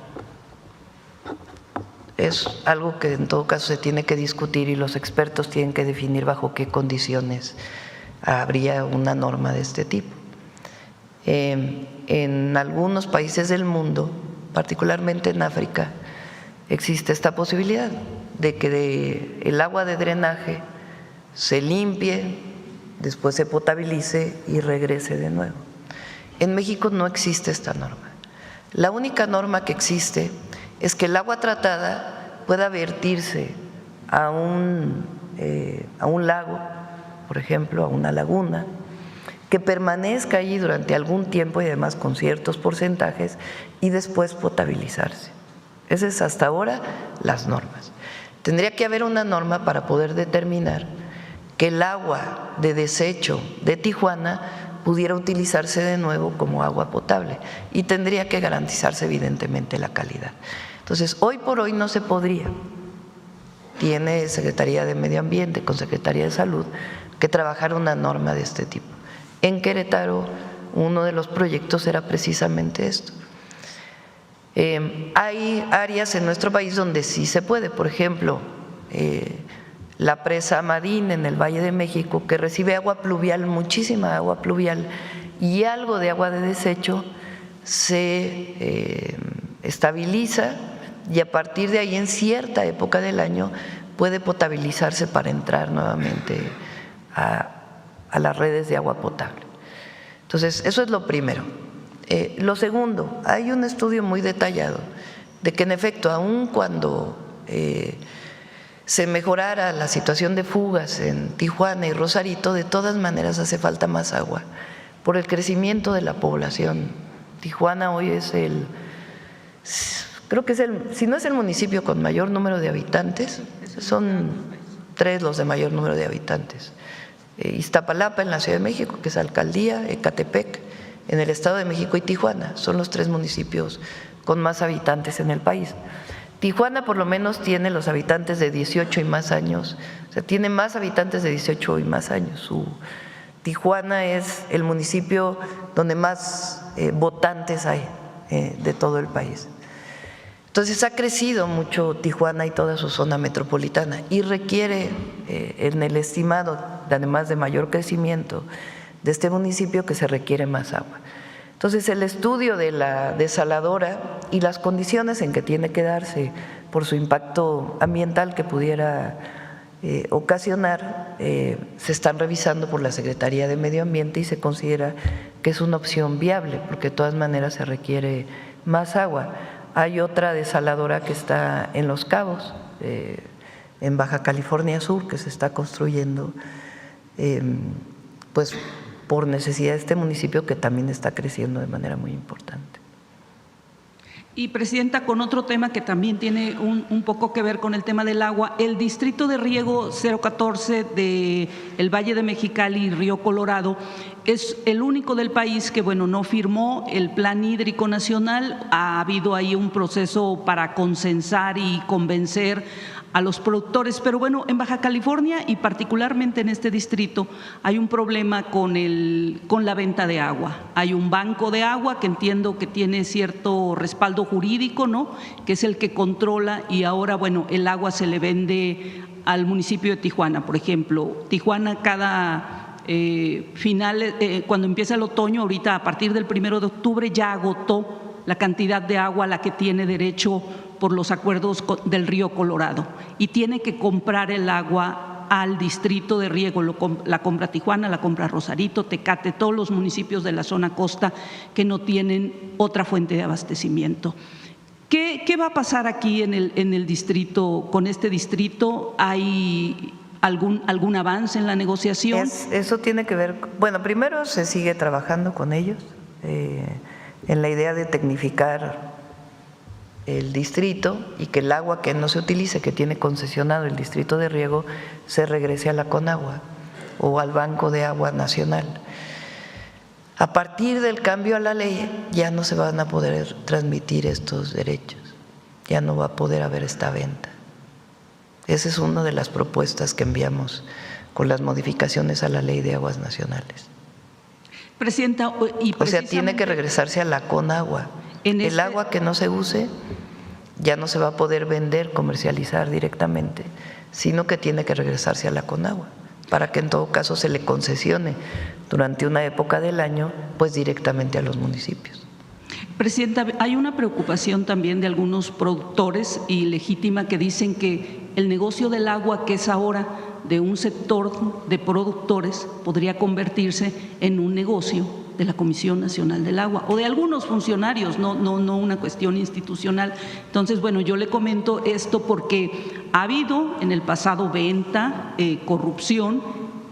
Es algo que en todo caso se tiene que discutir y los expertos tienen que definir bajo qué condiciones habría una norma de este tipo. En algunos países del mundo, particularmente en África, existe esta posibilidad de que el agua de drenaje se limpie, después se potabilice y regrese de nuevo. En México no existe esta norma. La única norma que existe es que el agua tratada pueda vertirse a un lago, por ejemplo, a una laguna, que permanezca allí durante algún tiempo y además con ciertos porcentajes y después potabilizarse. Esas es hasta ahora las normas. Tendría que haber una norma para poder determinar que el agua de desecho de Tijuana pudiera utilizarse de nuevo como agua potable y tendría que garantizarse evidentemente la calidad. Entonces, hoy por hoy no se podría. Tiene Secretaría de Medio Ambiente con Secretaría de Salud que trabajar una norma de este tipo. En Querétaro, uno de los proyectos era precisamente esto. Hay áreas en nuestro país donde sí se puede, por ejemplo, la presa Madín en el Valle de México, que recibe agua pluvial, muchísima agua pluvial y algo de agua de desecho, se estabiliza y a partir de ahí en cierta época del año puede potabilizarse para entrar nuevamente a las redes de agua potable. Entonces, eso es lo primero. Lo segundo, hay un estudio muy detallado de que en efecto, aun cuando se mejorara la situación de fugas en Tijuana y Rosarito, de todas maneras hace falta más agua por el crecimiento de la población. Tijuana hoy es creo que es si no es el municipio con mayor número de habitantes, son 3 los de mayor número de habitantes. Iztapalapa en la Ciudad de México, que es alcaldía, Ecatepec en el Estado de México y Tijuana, son los 3 municipios con más habitantes en el país. Tijuana por lo menos tiene los habitantes de 18 y más años, o sea, tiene más habitantes de 18 y más años. Tijuana es el municipio donde más votantes hay de todo el país. Entonces ha crecido mucho Tijuana y toda su zona metropolitana y requiere en el estimado, además de mayor crecimiento de este municipio, que se requiere más agua. Entonces el estudio de la desaladora y las condiciones en que tiene que darse por su impacto ambiental que pudiera ocasionar se están revisando por la Secretaría de Medio Ambiente y se considera que es una opción viable porque de todas maneras se requiere más agua. Hay otra desaladora que está en Los Cabos, en Baja California Sur, que se está construyendo pues por necesidad de este municipio que también está creciendo de manera muy importante. Y, Presidenta, con otro tema que también tiene un poco que ver con el tema del agua, el Distrito de Riego 014 del Valle de Mexicali y Río Colorado es el único del país que, bueno, no firmó el Plan Hídrico Nacional. Ha habido ahí un proceso para consensar y convencer a los productores, pero bueno, en Baja California y particularmente en este distrito hay un problema con la venta de agua. Hay un banco de agua que entiendo que tiene cierto respaldo jurídico, ¿no?, que es el que controla, y ahora, bueno, el agua se le vende al municipio de Tijuana. Por ejemplo, Tijuana cada cuando empieza el otoño, ahorita a partir del 1 de octubre ya agotó la cantidad de agua a la que tiene derecho por los acuerdos del Río Colorado y tiene que comprar el agua al distrito de riego. La compra Tijuana, la compra Rosarito, Tecate, todos los municipios de la zona costa que no tienen otra fuente de abastecimiento. ¿Qué va a pasar aquí en el distrito, con este distrito? ¿Hay algún avance en la negociación? Eso tiene que ver, bueno, primero se sigue trabajando con ellos en la idea de tecnificar el distrito y que el agua que no se utilice, que tiene concesionado el distrito de riego, se regrese a la Conagua o al Banco de Agua Nacional. A partir del cambio a la ley ya no se van a poder transmitir estos derechos, ya no va a poder haber esta venta. Esa es una de las propuestas que enviamos con las modificaciones a la Ley de Aguas Nacionales. Presidenta, o sea, tiene que regresarse a la Conagua. El agua que no se use ya no se va a poder vender, comercializar directamente, sino que tiene que regresarse a la Conagua para que en todo caso se le concesione durante una época del año, pues directamente a los municipios. Presidenta, hay una preocupación también de algunos productores y legítima que dicen que el negocio del agua, que es ahora de un sector de productores, podría convertirse en un negocio de la Comisión Nacional del Agua o de algunos funcionarios, no una cuestión institucional. Entonces, bueno, yo le comento esto porque ha habido en el pasado venta, corrupción,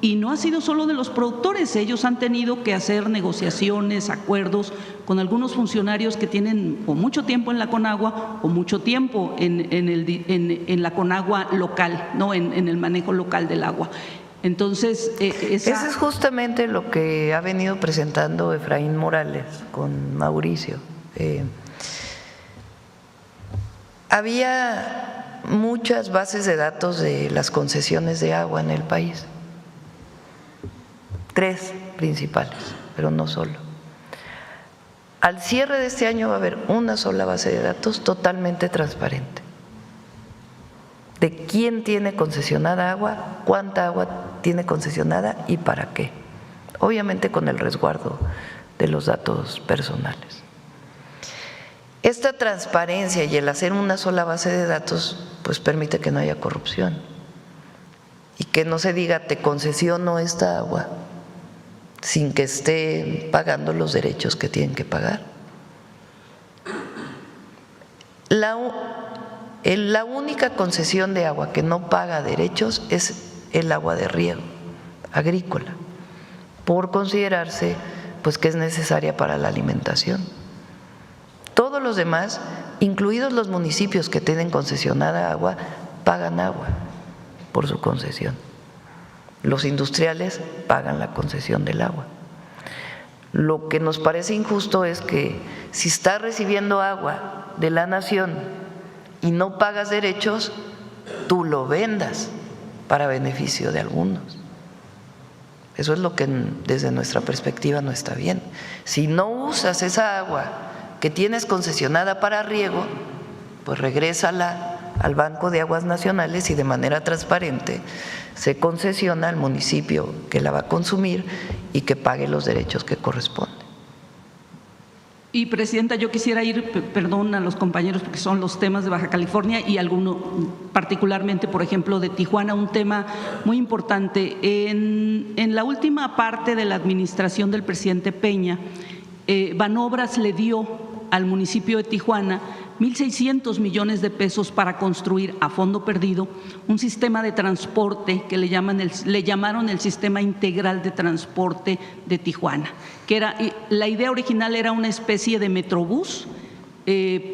y no ha sido solo de los productores, ellos han tenido que hacer negociaciones, acuerdos con algunos funcionarios que tienen o mucho tiempo en la Conagua o mucho tiempo en la Conagua local, ¿no? en el manejo local del agua. Entonces, Eso es justamente lo que ha venido presentando Efraín Morales con Mauricio. Había muchas bases de datos de las concesiones de agua en el país. 3 principales, pero no solo. Al cierre de este año va a haber una sola base de datos totalmente transparente de quién tiene concesionada agua, cuánta agua tiene concesionada y para qué. Obviamente con el resguardo de los datos personales. Esta transparencia y el hacer una sola base de datos pues permite que no haya corrupción y que no se diga te concesiono esta agua sin que esté pagando los derechos que tienen que pagar. La única concesión de agua que no paga derechos es el agua de riego agrícola, por considerarse pues que es necesaria para la alimentación. Todos los demás, incluidos los municipios que tienen concesionada agua, pagan agua por su concesión. Los industriales pagan la concesión del agua. Lo que nos parece injusto es que si estás recibiendo agua de la nación y no pagas derechos, tú lo vendas para beneficio de algunos. Eso es lo que desde nuestra perspectiva no está bien. Si no usas esa agua que tienes concesionada para riego, pues regrésala al Banco de Aguas Nacionales y de manera transparente se concesiona al municipio que la va a consumir y que pague los derechos que corresponden. Y Presidenta, yo quisiera ir, perdón a los compañeros porque son los temas de Baja California y alguno particularmente, por ejemplo, de Tijuana, un tema muy importante. En la última parte de la administración del presidente Peña, Banobras le dio al municipio de Tijuana 1.600 millones de pesos para construir a fondo perdido un sistema de transporte que le llamaron el Sistema Integral de Transporte de Tijuana, que la idea original era una especie de metrobús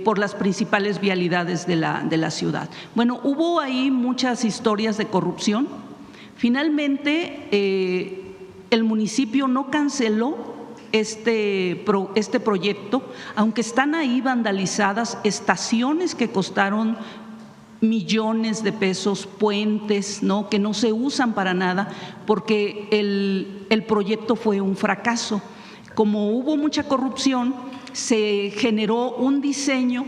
por las principales vialidades de la ciudad. Bueno, hubo ahí muchas historias de corrupción. Finalmente, el municipio no canceló este proyecto, aunque están ahí vandalizadas estaciones que costaron millones de pesos, puentes, ¿no?, que no se usan para nada porque el proyecto fue un fracaso. Como hubo mucha corrupción, se generó un diseño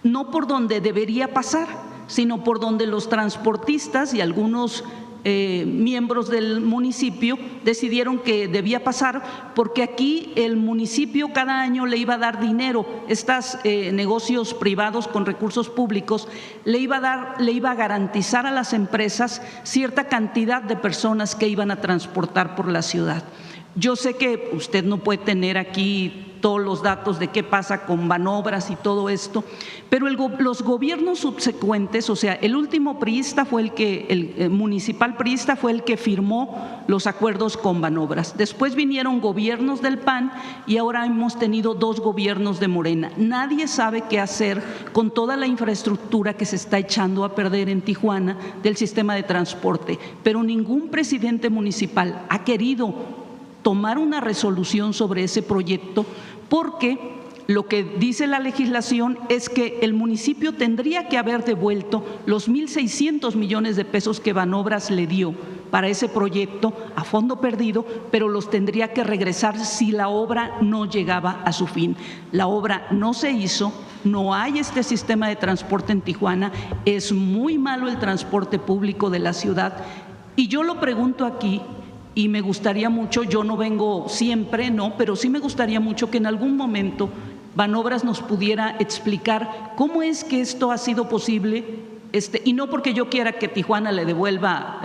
no por donde debería pasar, sino por donde los transportistas y algunos miembros del municipio decidieron que debía pasar, porque aquí el municipio cada año le iba a dar dinero, estos negocios privados con recursos públicos le iba a garantizar a las empresas cierta cantidad de personas que iban a transportar por la ciudad. Yo sé que usted no puede tener aquí todos los datos de qué pasa con Banobras y todo esto, pero los gobiernos subsecuentes, o sea, el último priista fue el municipal priista fue el que firmó los acuerdos con Banobras. Después vinieron gobiernos del PAN y ahora hemos tenido 2 gobiernos de Morena. Nadie sabe qué hacer con toda la infraestructura que se está echando a perder en Tijuana del sistema de transporte, pero ningún presidente municipal ha querido tomar una resolución sobre ese proyecto, porque lo que dice la legislación es que el municipio tendría que haber devuelto los 1.600 millones de pesos que Banobras le dio para ese proyecto a fondo perdido, pero los tendría que regresar si la obra no llegaba a su fin. La obra no se hizo, no hay este sistema de transporte en Tijuana, es muy malo el transporte público de la ciudad, y yo lo pregunto aquí y me gustaría mucho, yo no vengo siempre, no, pero sí me gustaría mucho que en algún momento Banobras nos pudiera explicar cómo es que esto ha sido posible, y no porque yo quiera que Tijuana le devuelva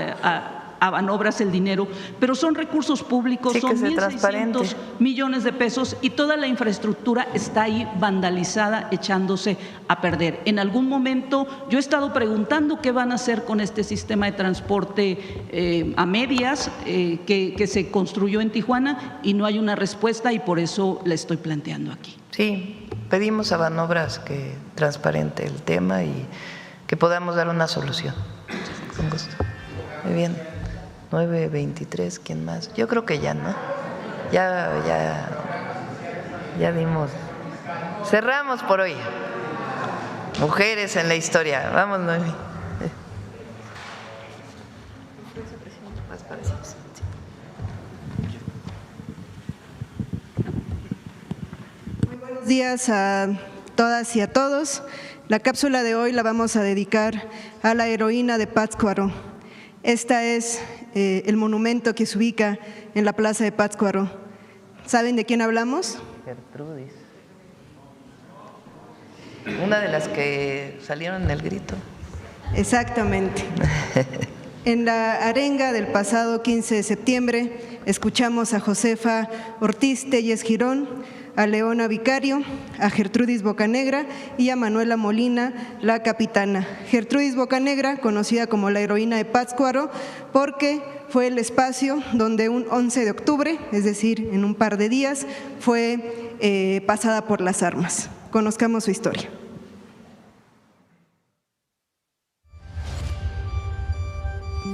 a Banobras el dinero, pero son recursos públicos, sí, son que 1.600 millones de pesos y toda la infraestructura está ahí vandalizada, echándose a perder. En algún momento yo he estado preguntando qué van a hacer con este sistema de transporte a medias que se construyó en Tijuana y no hay una respuesta y por eso la estoy planteando aquí. Sí, pedimos a Banobras que transparente el tema y que podamos dar una solución. Con gusto. Muy bien. 9:23, ¿quién más? Yo creo que ya, ¿no? Ya dimos. Cerramos por hoy. Mujeres en la historia. Vamos, Noemi. Muy buenos días a todas y a todos. La cápsula de hoy la vamos a dedicar a la heroína de Pátzcuaro. Esta es el monumento que se ubica en la plaza de Pátzcuaro. ¿Saben de quién hablamos? Gertrudis. Una de las que salieron en el grito. Exactamente. En la arenga del pasado 15 de septiembre escuchamos a Josefa Ortiz Telles Girón, a Leona Vicario, a Gertrudis Bocanegra y a Manuela Molina, la capitana. Gertrudis Bocanegra, conocida como la heroína de Pátzcuaro, porque fue el espacio donde un 11 de octubre, es decir, en un par de días, fue pasada por las armas. Conozcamos su historia.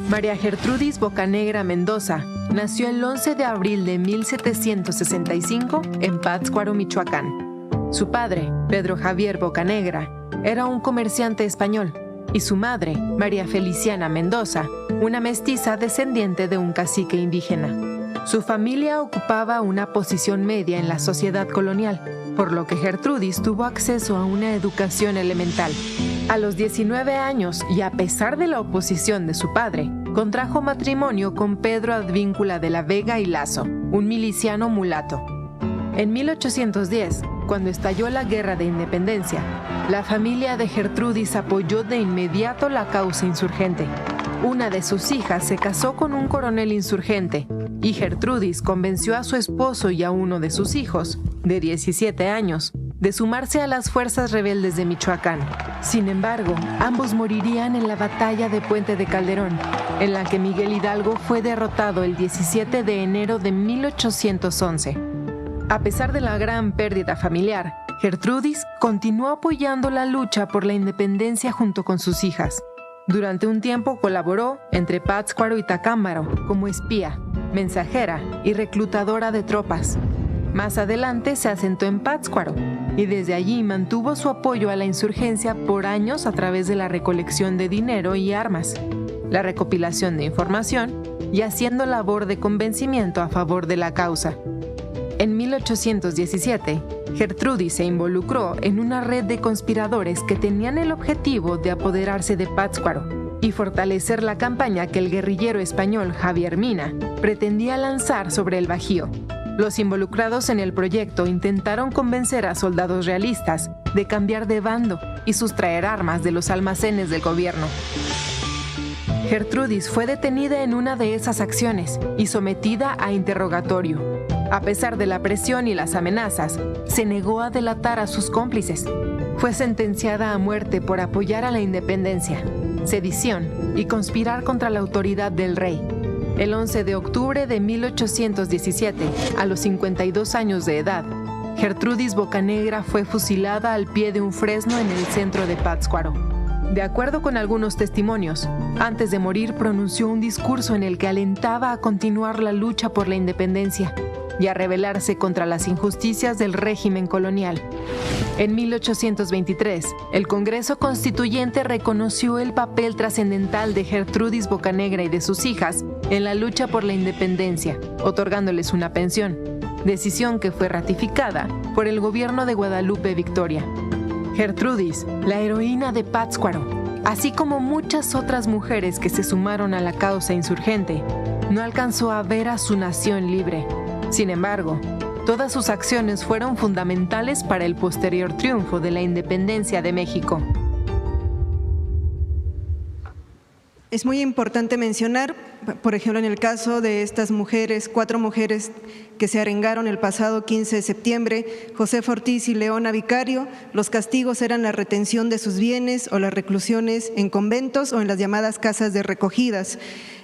María Gertrudis Bocanegra Mendoza nació el 11 de abril de 1765 en Pátzcuaro, Michoacán. Su padre, Pedro Javier Bocanegra, era un comerciante español y su madre, María Feliciana Mendoza, una mestiza descendiente de un cacique indígena. Su familia ocupaba una posición media en la sociedad colonial, por lo que Gertrudis tuvo acceso a una educación elemental. A los 19 años, y a pesar de la oposición de su padre, contrajo matrimonio con Pedro Advíncula de la Vega y Lazo, un miliciano mulato. En 1810, cuando estalló la Guerra de Independencia, la familia de Gertrudis apoyó de inmediato la causa insurgente. Una de sus hijas se casó con un coronel insurgente y Gertrudis convenció a su esposo y a uno de sus hijos, de 17 años, de sumarse a las fuerzas rebeldes de Michoacán. Sin embargo, ambos morirían en la batalla de Puente de Calderón, en la que Miguel Hidalgo fue derrotado el 17 de enero de 1811. A pesar de la gran pérdida familiar, Gertrudis continuó apoyando la lucha por la independencia junto con sus hijas. Durante un tiempo colaboró entre Pátzcuaro y Tacámbaro como espía, mensajera y reclutadora de tropas. Más adelante se asentó en Pátzcuaro y desde allí mantuvo su apoyo a la insurgencia por años a través de la recolección de dinero y armas, la recopilación de información y haciendo labor de convencimiento a favor de la causa. En 1817, Gertrudis se involucró en una red de conspiradores que tenían el objetivo de apoderarse de Pátzcuaro y fortalecer la campaña que el guerrillero español Javier Mina pretendía lanzar sobre el Bajío. Los involucrados en el proyecto intentaron convencer a soldados realistas de cambiar de bando y sustraer armas de los almacenes del gobierno. Gertrudis fue detenida en una de esas acciones y sometida a interrogatorio. A pesar de la presión y las amenazas, se negó a delatar a sus cómplices. Fue sentenciada a muerte por apoyar a la independencia, sedición y conspirar contra la autoridad del rey. El 11 de octubre de 1817, a los 52 años de edad, Gertrudis Bocanegra fue fusilada al pie de un fresno en el centro de Pátzcuaro. De acuerdo con algunos testimonios, antes de morir pronunció un discurso en el que alentaba a continuar la lucha por la independencia y a rebelarse contra las injusticias del régimen colonial. En 1823, el Congreso Constituyente reconoció el papel trascendental de Gertrudis Bocanegra y de sus hijas en la lucha por la independencia, otorgándoles una pensión, decisión que fue ratificada por el gobierno de Guadalupe Victoria. Gertrudis, la heroína de Pátzcuaro, así como muchas otras mujeres que se sumaron a la causa insurgente, no alcanzó a ver a su nación libre. Sin embargo, todas sus acciones fueron fundamentales para el posterior triunfo de la independencia de México. Es muy importante mencionar, por ejemplo, en el caso de estas mujeres, 4 mujeres que se arengaron el pasado 15 de septiembre, Josefa Ortiz y Leona Vicario, los castigos eran la retención de sus bienes o las reclusiones en conventos o en las llamadas casas de recogidas.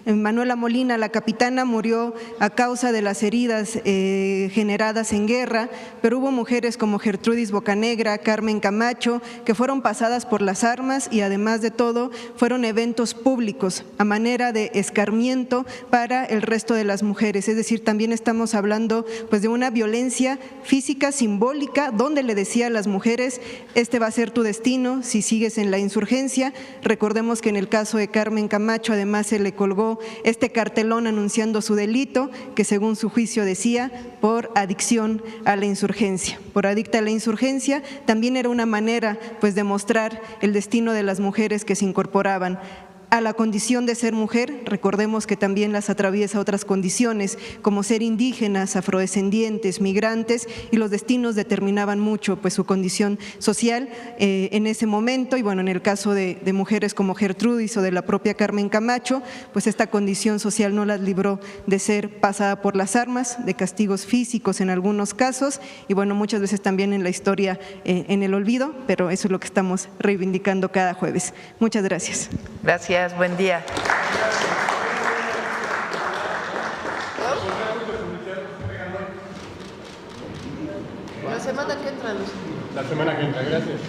Manuela Molina, la capitana, murió a causa de las heridas generadas en guerra, pero hubo mujeres como Gertrudis Bocanegra, Carmen Camacho, que fueron pasadas por las armas y además de todo fueron eventos públicos a manera de escarmiento para el resto de las mujeres. Es decir, también estamos hablando pues de una violencia física, simbólica, donde le decía a las mujeres, este va a ser tu destino si sigues en la insurgencia. Recordemos que en el caso de Carmen Camacho además se le colgó este cartelón anunciando su delito, que según su juicio decía, por adicción a la insurgencia. Por adicta a la insurgencia también era una manera pues de mostrar el destino de las mujeres que se incorporaban a la condición de ser mujer. Recordemos que también las atraviesa otras condiciones, como ser indígenas, afrodescendientes, migrantes, y los destinos determinaban mucho pues su condición social en ese momento. Y bueno, en el caso de mujeres como Gertrudis o de la propia Carmen Camacho, pues esta condición social no las libró de ser pasada por las armas, de castigos físicos en algunos casos, y bueno, muchas veces también en la historia en el olvido, pero eso es lo que estamos reivindicando cada jueves. Muchas gracias. Gracias. Buen día. La semana que entra, Luz. La semana que entra, gracias.